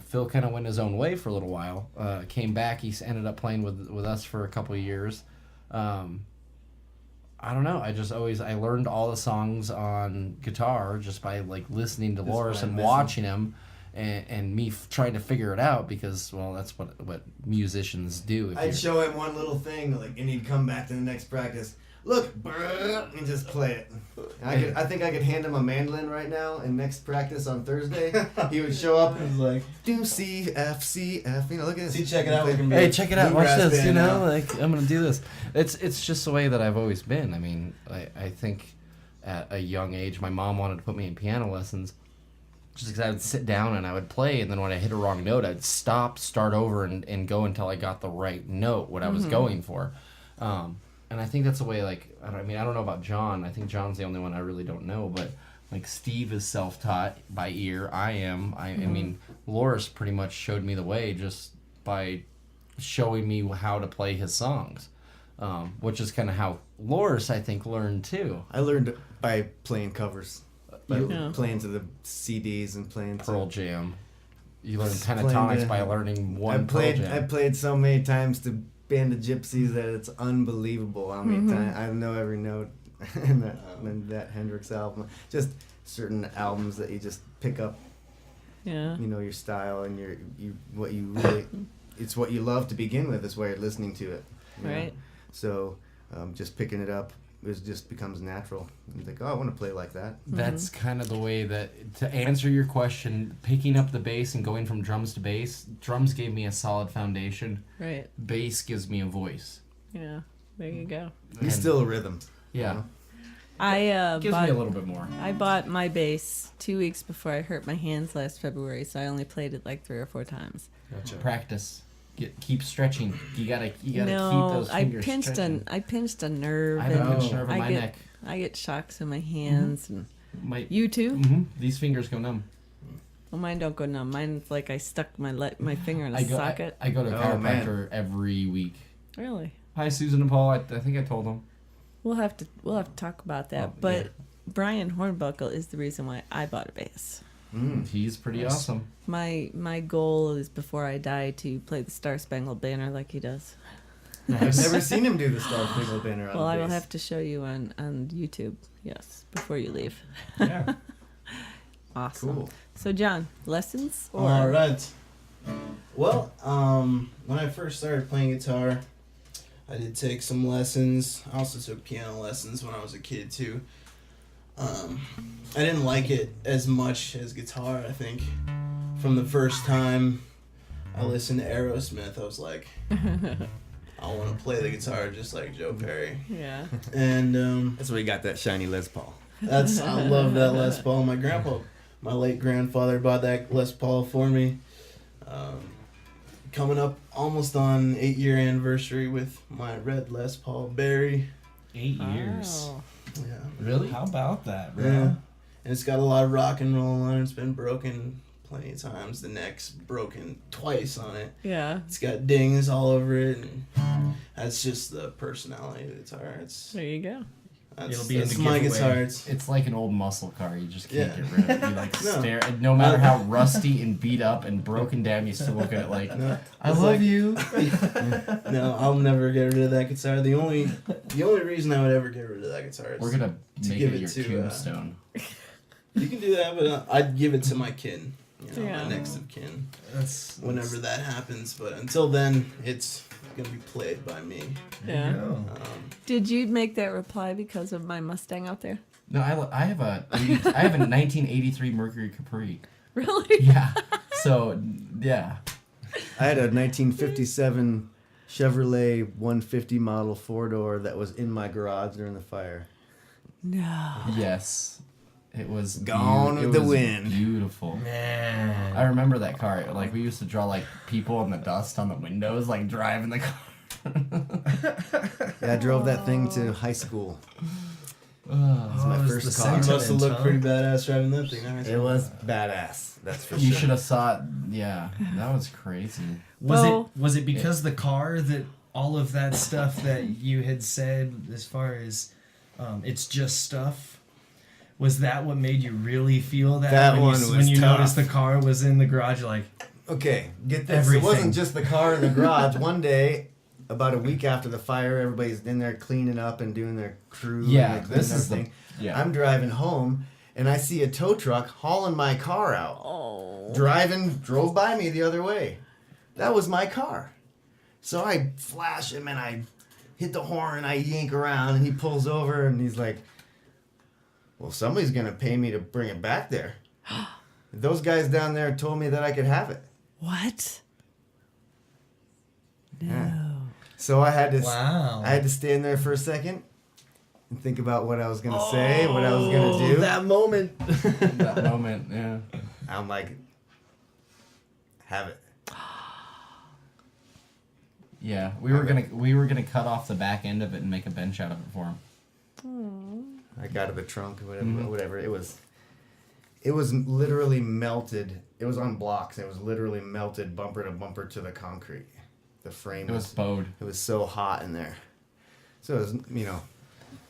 Phil kind of went his own way for a little while. Came back. He ended up playing with us for a couple of years. I don't know. I learned all the songs on guitar just by like listening to Loris and watching him, and me trying to figure it out because that's what musicians do. I'd show him one little thing, and he'd come back to the next practice. Look, and just play it. I think I could hand him a mandolin right now, and next practice on Thursday, he would show up and was like, do C, F, C, F. Look at this. See, check it out. Hey, check it out. Watch Bluegrass this. band now. I'm gonna do this. It's just the way that I've always been. I mean, I think at a young age, my mom wanted to put me in piano lessons, just because I would sit down and I would play, and then when I hit a wrong note, I'd stop, start over, and go until I got the right note, what I was going for. And I think that's the way, I don't know about John. I think John's the only one I really don't know, but like Steve is self-taught by ear. I am. I mean, Loris pretty much showed me the way, just by showing me how to play his songs, which is kind of how Loris, I think, learned too. I learned by playing covers, by Yeah. playing to the CDs and playing to Pearl Jam. You learn Playing pentatonics to- by learning I one played. Pearl Jam. I played so many times to Band of Gypsies that it's unbelievable how many times I know every note in that Hendrix album. Just certain albums that you just pick up. Yeah. You know your style and what you really. It's what you love to begin with. Is why you're listening to it. you know? Right. So, just picking it up. It just becomes natural. You think, oh, I want to play like that. That's kind of the way that, to answer your question, picking up the bass and going from drums to bass, drums gave me a solid foundation. Right. Bass gives me a voice. Yeah. There you go. It's still a rhythm. Yeah. I Gives bought me a little bit more. I bought my bass 2 weeks before I hurt my hands last February, so I only played it like 3 or 4 times. Gotcha. Practice. Keep stretching. You gotta keep No, those fingers stretching. I pinched a nerve. I have a and pinched nerve in my neck. I get shocks in my hands, and You too. These fingers go numb. Well, mine don't go numb. Mine's like I stuck my finger in a socket. I go to a Oh, man. chiropractor every week. Really? Hi, Susan and Paul. I think I told them. We'll have to talk about that. Oh, but yeah. Brian Hornbuckle is the reason why I bought a bass. He's pretty awesome. My goal is before I die to play the Star Spangled Banner like he does. I've never seen him do the Star Spangled Banner on Well, I will bass. have to show you on YouTube. Yes, before you leave. Yeah. Awesome. Cool. So, John, lessons? Or All right. Well, when I first started playing guitar, I did take some lessons. I also took piano lessons when I was a kid too. I didn't like it as much as guitar. I think from the first time I listened to Aerosmith, I was like, I want to play the guitar just like Joe Perry. Yeah. And That's where you got that shiny Les Paul. I love that Les Paul. My late grandfather bought that Les Paul for me. Coming up almost on 8-year anniversary with my red Les Paul Barry. 8 years. Oh. Yeah. Really? How about that, bro? Yeah. And it's got a lot of rock and roll on it. It's been broken plenty of times. The neck's broken twice on it. Yeah. It's got dings all over it. And that's just the personality of the guitar. There you go. It'll be in that's the my giveaway. guitar. It's like an old muscle car. You just can't Yeah. get rid of it. You like No. stare. No matter how rusty and beat up and broken down, you still look at it like, No, I it's love like- you. No, I'll never get rid of that guitar. The only reason I would ever get rid of that guitar is We're gonna to make give it your to, tombstone. You can do that, but I'd give it to my kin. Yeah. My next of kin. That's Whenever that happens, but until then, it's gonna be played by me. Yeah. Um, Did you make that reply because of my Mustang out there? No, I have a 1983 Mercury Capri. Really? Yeah. So yeah. I had a 1957 Chevrolet 150 model 4-door that was in my garage during the fire. No. Yes. It was Gone it with the was wind. Beautiful. man. I remember that car. Like we used to draw like people in the dust on the windows, like driving the car. Yeah, I drove that thing to high school. It's my first car. you must have sentiment, looked huh? pretty badass driving that thing. Huh? It was badass. That's for You sure. should have saw it. Yeah, that was crazy. Well- Was it because the car that all of that stuff that you had said as far as it's just stuff? Was that what made you really feel that? That when one you, was when you tough. noticed the car was in the garage, you're like, Okay, get this. Everything. It wasn't just the car in the garage. One day, about a week after the fire, everybody's in there cleaning up and doing their crew. Yeah, and this is the- everything. yeah. I'm driving home, and I see a tow truck hauling my car out. Oh. Drove by me the other way. That was my car. So I flash him, and I hit the horn, and I yank around, and he pulls over, and he's like, well, somebody's going to pay me to bring it back there. Those guys down there told me that I could have it. What? No. Yeah. So I had to wow. I had to stand there for a second and think about what I was gonna say, what I was gonna do. That moment. That moment, yeah. I'm like, have it. Yeah, we were gonna cut off the back end of it and make a bench out of it for him. I got out of the trunk or whatever. Mhm. Whatever. It was It was literally melted. It was on blocks. It was literally melted bumper to bumper to the concrete. The frame was bowed. It was so hot in there. So it was,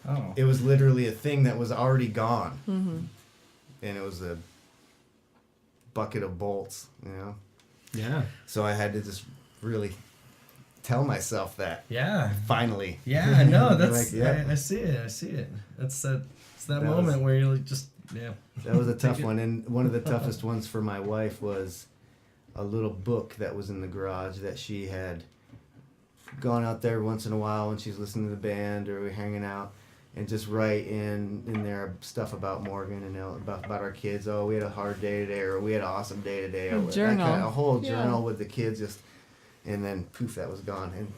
Oh. it was literally a thing that was already gone. Mm-hmm. And it was a bucket of bolts, Yeah. So I had to just really tell myself that. Yeah. Finally. Yeah, no, that's Like, yeah. I see it. I see it. It's that That moment was- where you're like just yeah. That was a tough Take it. one, and one of the toughest ones for my wife was a little book that was in the garage that she had gone out there once in a while when she's listening to the band or we're hanging out, and just write in there stuff about Morgan and about our kids. Oh, we had a hard day today, or we had an awesome day today, or A that journal. a whole Yeah. journal with the kids, and then poof, that was gone, and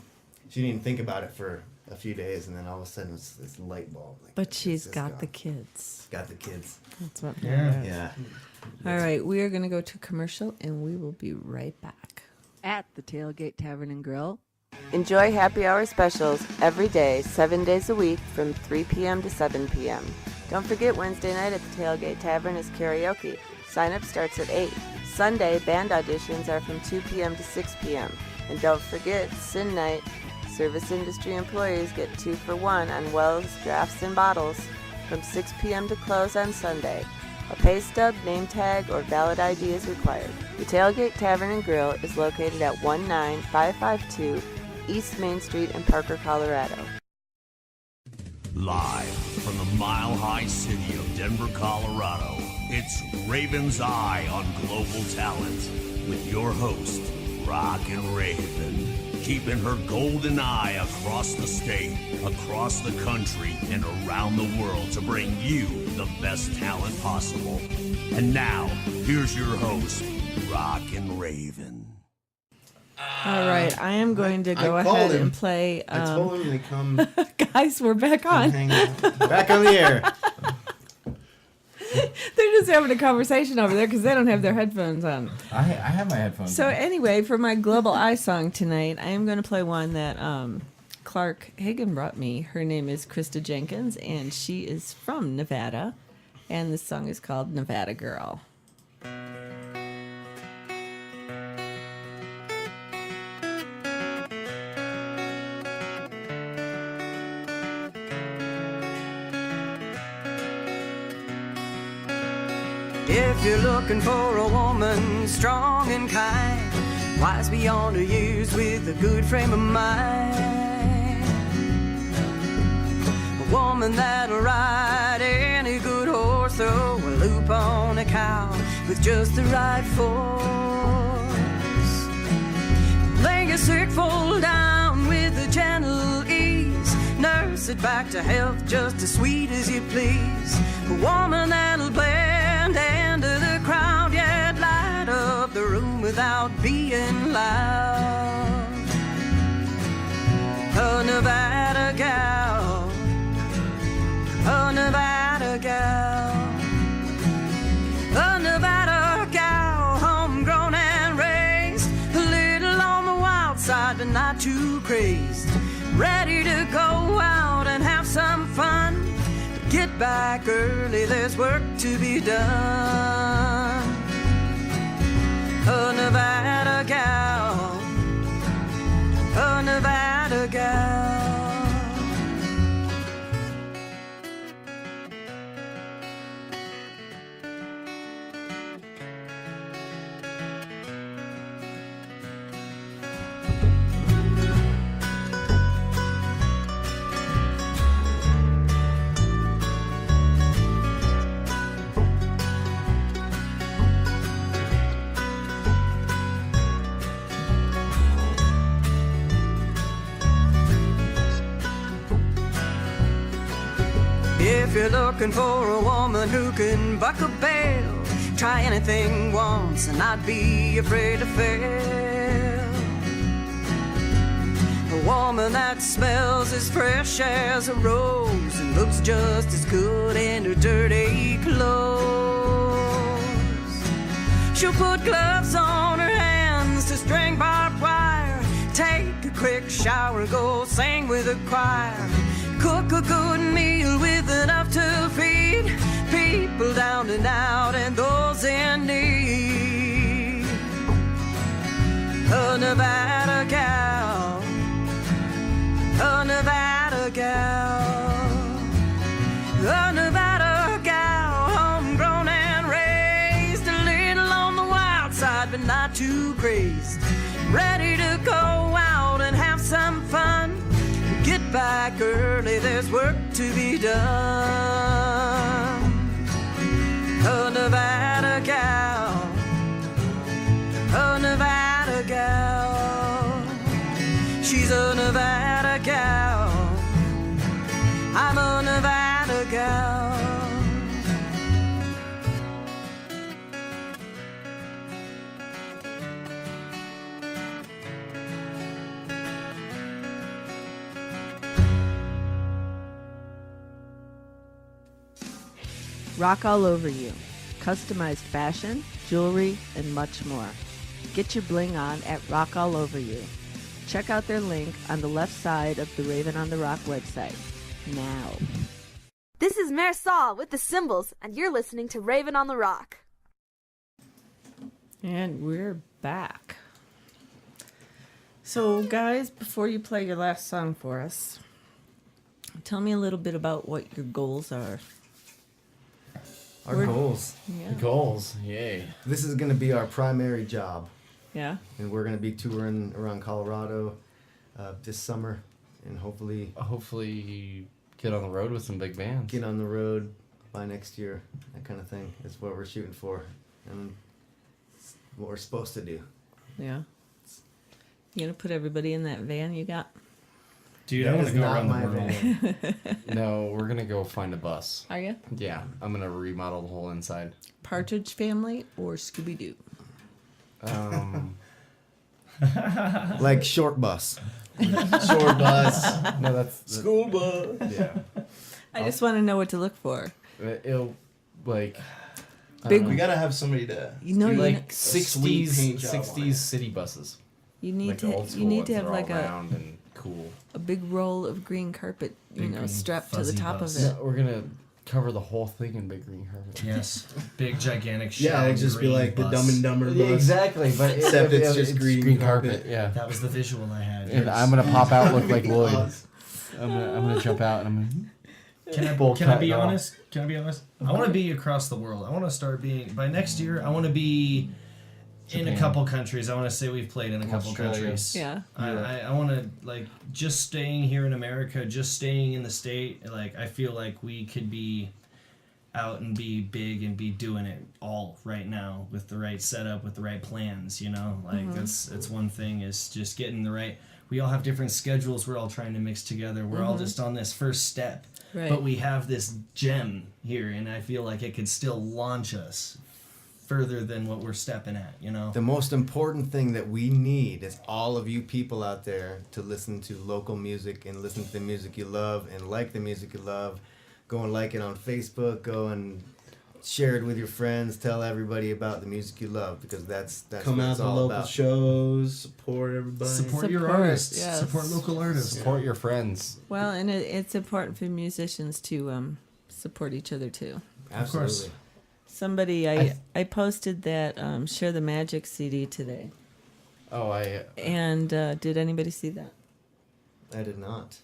she didn't even think about it for a few days, and then all of a sudden it's this light bulb. Like, But it's she's just got gone. the kids. Got the kids. That's what Yeah. matters. Yeah. All right, we are going to go to commercial, and we will be right back. At the Tailgate Tavern and Grill. Enjoy happy hour specials every day, 7 days a week from 3 p.m. to 7 p.m. Don't forget Wednesday night at the Tailgate Tavern is karaoke. Sign up starts at 8. Sunday, band auditions are from 2 p.m. to 6 p.m. And don't forget, Sin Night. Service industry employees get 2 for 1 on Wells, drafts, and bottles from 6 p.m. to close on Sunday. A pay stub, name tag, or valid ID is required. The Tailgate Tavern and Grill is located at 19552 East Main Street in Parker, Colorado. Live from the mile-high city of Denver, Colorado, it's Raven's Eye on Global Talent with your host, Rockin' Raven. Keeping her golden eye across the state, across the country, and around the world to bring you the best talent possible. And now, here's your host, Rockin' Raven. All right, I am going to go I called ahead him. and play. I told him to come Guys, we're back on. hang out. Back on the air. They're just having a conversation over there because they don't have their headphones on. I have my headphones. So on. anyway, for my Global Eye song tonight, I am going to play one that Clark Hagen brought me. Her name is Krista Jenkins, and she is from Nevada, and this song is called Nevada Girl. If you're looking for a woman strong and kind, wise beyond her years with a good frame of mind, a woman that'll ride any good horse, throw a loop on a cow with just the right force, lay a sick foal down with a gentle ease, nurse it back to health just as sweet as you please, a woman that'll blend into the crowd, yet light up the room without being loud. A Nevada gal, a Nevada gal, a Nevada gal, homegrown and raised, a little on the wild side but not too crazed, ready to go out and have some fun. Get back early, there's work to be done. A Nevada gal, a Nevada gal. If you're looking for a woman who can buck a bell, try anything once and not be afraid to fail. A woman that smells as fresh as a rose and looks just as good in her dirty clothes. She'll put gloves on her hands to string barbed wire, take a quick shower, go sing with a choir, cook a good meal with enough to feed people down and out and those in need. A Nevada gal, a Nevada gal, a Nevada gal, homegrown and raised, a little on the wild side but not too crazed, ready to go out and have some fun. Get back early, there's work to be done. A Nevada gal, a Nevada gal, she's a Nevada gal, I'm a Nevada gal. Rock All Over You. Customized fashion, jewelry, and much more. Get your bling on at Rock All Over You. Check out their link on the left side of the Raven on the Rock website. Now. This is Marisol with the Cymbals, and you're listening to Raven on the Rock. And we're back. So, guys, before you play your last song for us, tell me a little bit about what your goals are. Our goals. Yeah. Goals, yay. This is going to be our primary job. Yeah. And we're going to be touring around Colorado this summer, and hopefully get on the road with some big bands. Get on the road by next year, that kind of thing. Is what we're shooting for, and it's what we're supposed to do. Yeah. You gonna put everybody in that van you got? Dude, I want to go around the world. No, we're gonna go find a bus. Are you? Yeah, I'm gonna remodel the whole inside. Partridge Family or Scooby Doo? Like short bus. Short bus. No, that's school bus. Yeah. I just want to know what to look for. It'll like Big. We gotta have somebody to You know, do you like know- 60s city buses. You need Like the to. old You school need ones to that have are like all a round and cool. a big roll of green carpet. You Big know, green strapped to the fuzzy top bus. of it. No, we're gonna cover the whole thing in big green carpet. Yes, big gigantic. Yeah, it'll shag just be green like the bus. Dumb and Dumber bus. Yeah, exactly, but Except it's just green carpet. Yeah, That was the visual I had. and Yes. I'm gonna pop out, look like Lloyd. I'm gonna jump out, and I'm gonna. Can I be honest? Can I be honest? I want to be across the world. I want to start being by next year. I want to be in a Japan. couple countries. I want to say we've played in a couple Australia. countries. Yeah. I want to like just staying here in America, just staying in the state. Like I feel like we could be out and be big and be doing it all right now with the right setup, with the right plans. You know, like that's one thing is just getting the right. We all have different schedules. We're all trying to mix together. We're all just on this first step. Right. But we have this gem here, and I feel like it could still launch us further than what we're stepping at, you know? The most important thing that we need is all of you people out there to listen to local music and listen to the music you love and like the music you love. Go and like it on Facebook. Go and share it with your friends. Tell everybody about the music you love, because that's Come what out it's to all local about. shows, support everybody. Support your Support, artists. yes. Support local artists. Support your friends. Well, and it's important for musicians to support each other too. Absolutely. Somebody, I posted that Share the Magic CD today. Oh, And did anybody see that? I did not.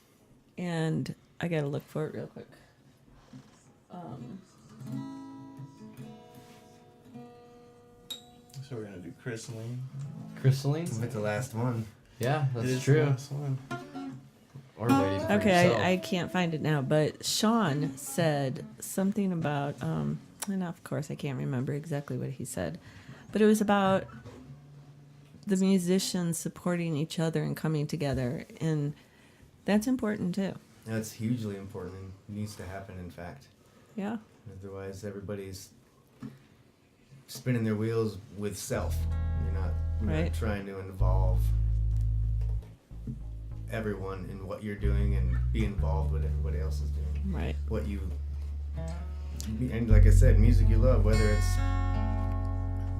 And I gotta look for it real quick. So we're gonna do Crystalline. Crystalline? It's the last one. Yeah, It that's is true. the last one. Or waiting for Okay, yourself. I can't find it now, but Sean said something about, and of course I can't remember exactly what he said, but it was about the musicians supporting each other and coming together, and that's important too. That's hugely important and needs to happen, in fact. Yeah. Otherwise, everybody's spinning their wheels with self. You're not Right. trying to involve everyone in what you're doing and be involved with everybody else is doing. Right. What you, and like I said, music you love, whether it's,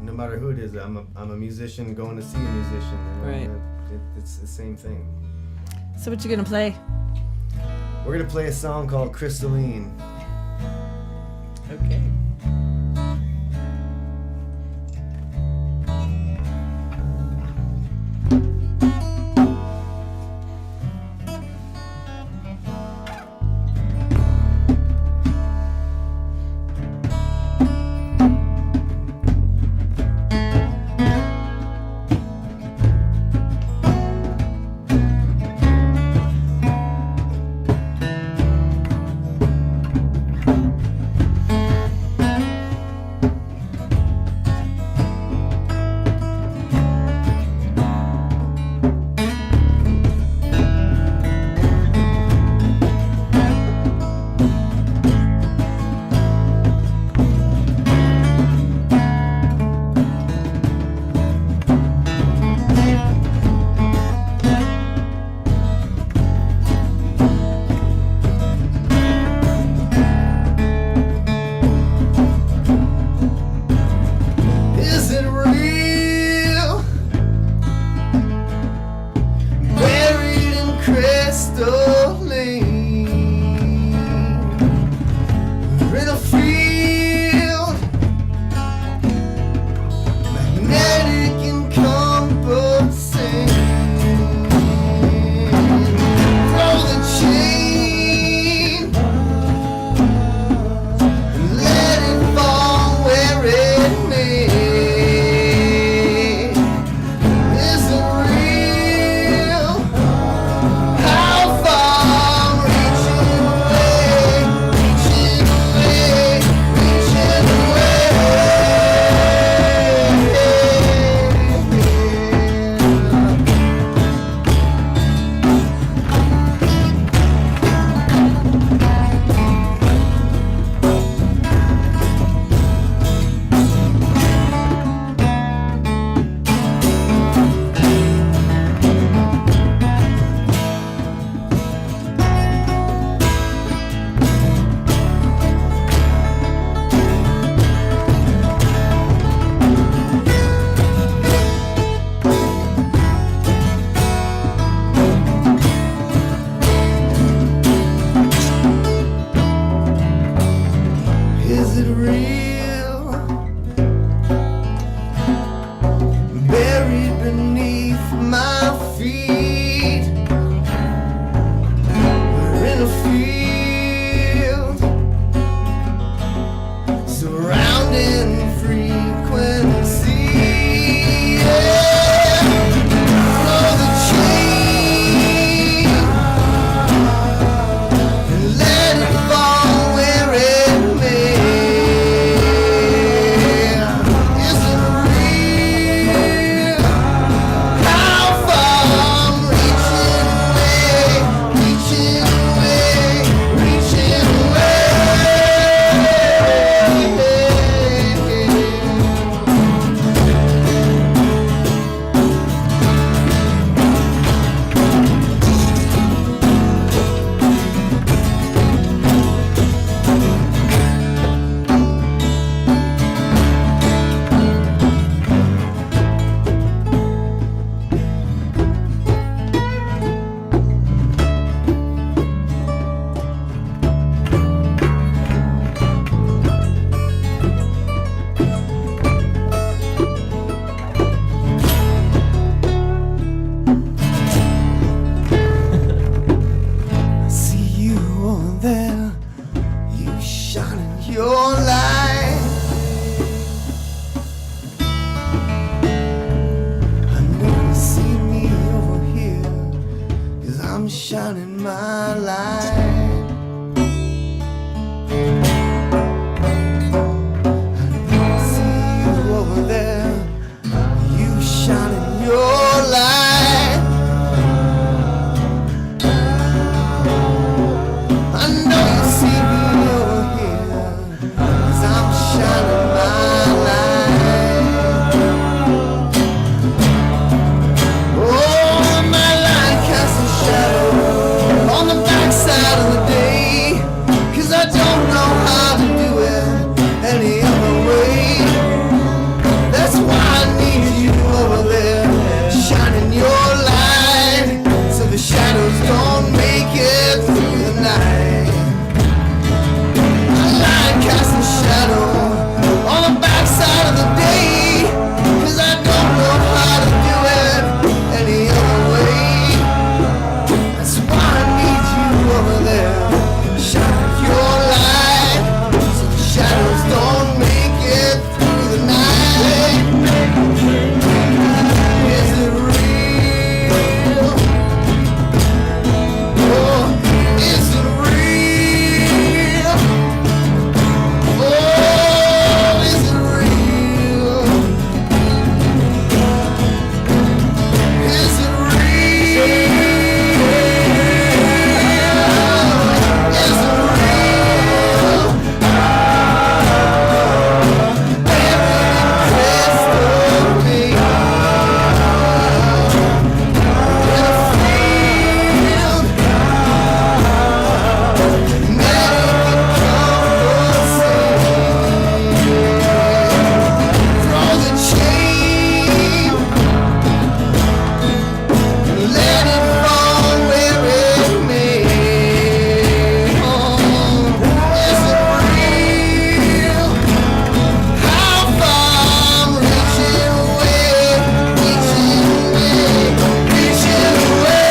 no matter who it is, I'm a musician going to see a musician. You know, Right. It's the same thing. So what you gonna play? We're gonna play a song called Crystalline. Okay. light. I see you over there, you shining your light. I know you see me over here, 'cause I'm shining my light. Oh, my light casts a shadow on the backside of the day, 'cause I don't know how to do it any other way. That's why I need you over there, shining your light, so the shadows don't make it through the night. My light casts a shadow on the backside of the day, 'cause I don't know how to do it any other way. That's why I need you over there, shining your light, so the shadows don't make it through the night. Is it real? Oh, is it real? Oh, is it real? Is it real? Is it real? Every crystal me. In a field, make it throw the chain, let it fall where it may. Oh, is it real? How far I'm reaching away, reaching away.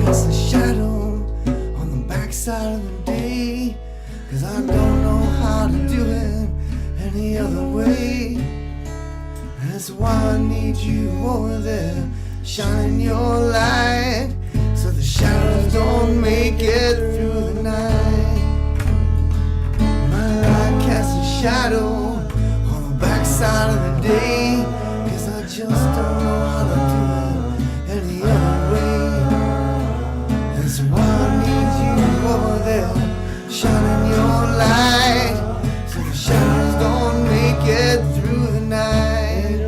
Cast a shadow on the backside of the day, 'cause I don't know how to do it any other way. That's why I need you over there, shining your light, so the shadows don't make it through the night. My light casts a shadow on the backside of the day, 'cause I just don't know how to do it any other way. That's why I need you over there, shining your light, so the shadows don't make it through the night.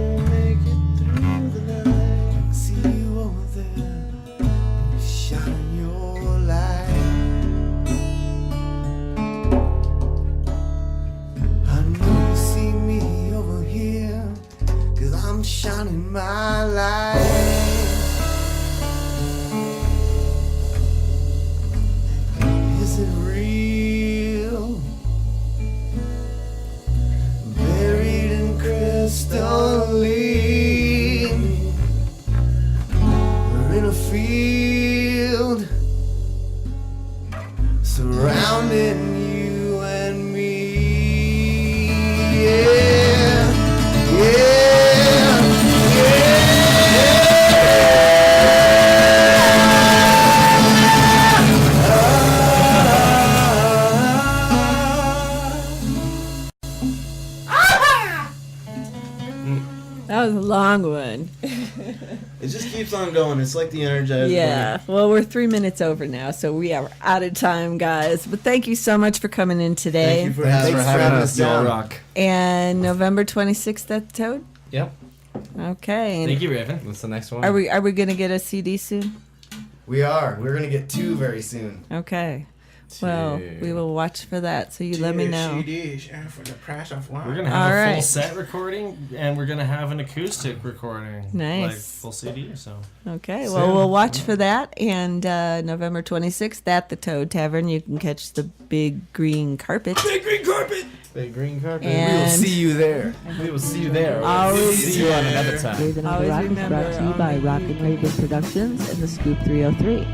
See you over there, shining your light. I know you see me over here, 'cause I'm shining my light. Is it real? surrounding you and me. Yeah, That was a long one. It just keeps on going. It's like the Energizer Yeah. Bunny. Well, we're 3 minutes over now, so we are out of time, guys. But thank you so much for coming in today. Thank you for having us. Y'all rock. And November 26th at the Toad. Yep. Okay. And Thank you, Raven. What's the next one? Are we gonna get a CD soon? we are. We're gonna get 2 very soon. Okay. Well, we will watch for that. So you let me know. CDs for the price of one. We're gonna have All a full right. set recording, and we're gonna have an acoustic recording. Nice. Like full CD. So. Okay. Well, we'll watch for that. And November 26th at the Toad Tavern, you can catch the Big Green Carpet. Big green carpet. Big green carpet. And We will see you there. We will see you there. Always see you on another time. Raven on the Always Rock is remember, brought to you by Rock and Raven Productions and the Scoop 303.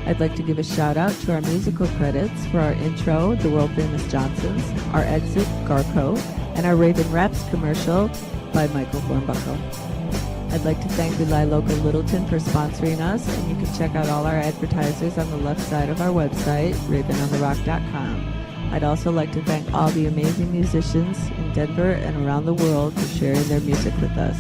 I'd like to give a shout out to our musical credits for our intro, The World Famous Johnsons, our exit, Garco, and our Raven Raps commercial by Michael Thornbuckle. I'd like to thank Rely Local Littleton for sponsoring us, and you can check out all our advertisers on the left side of our website, ravenontherock.com. I'd also like to thank all the amazing musicians in Denver and around the world for sharing their music with us.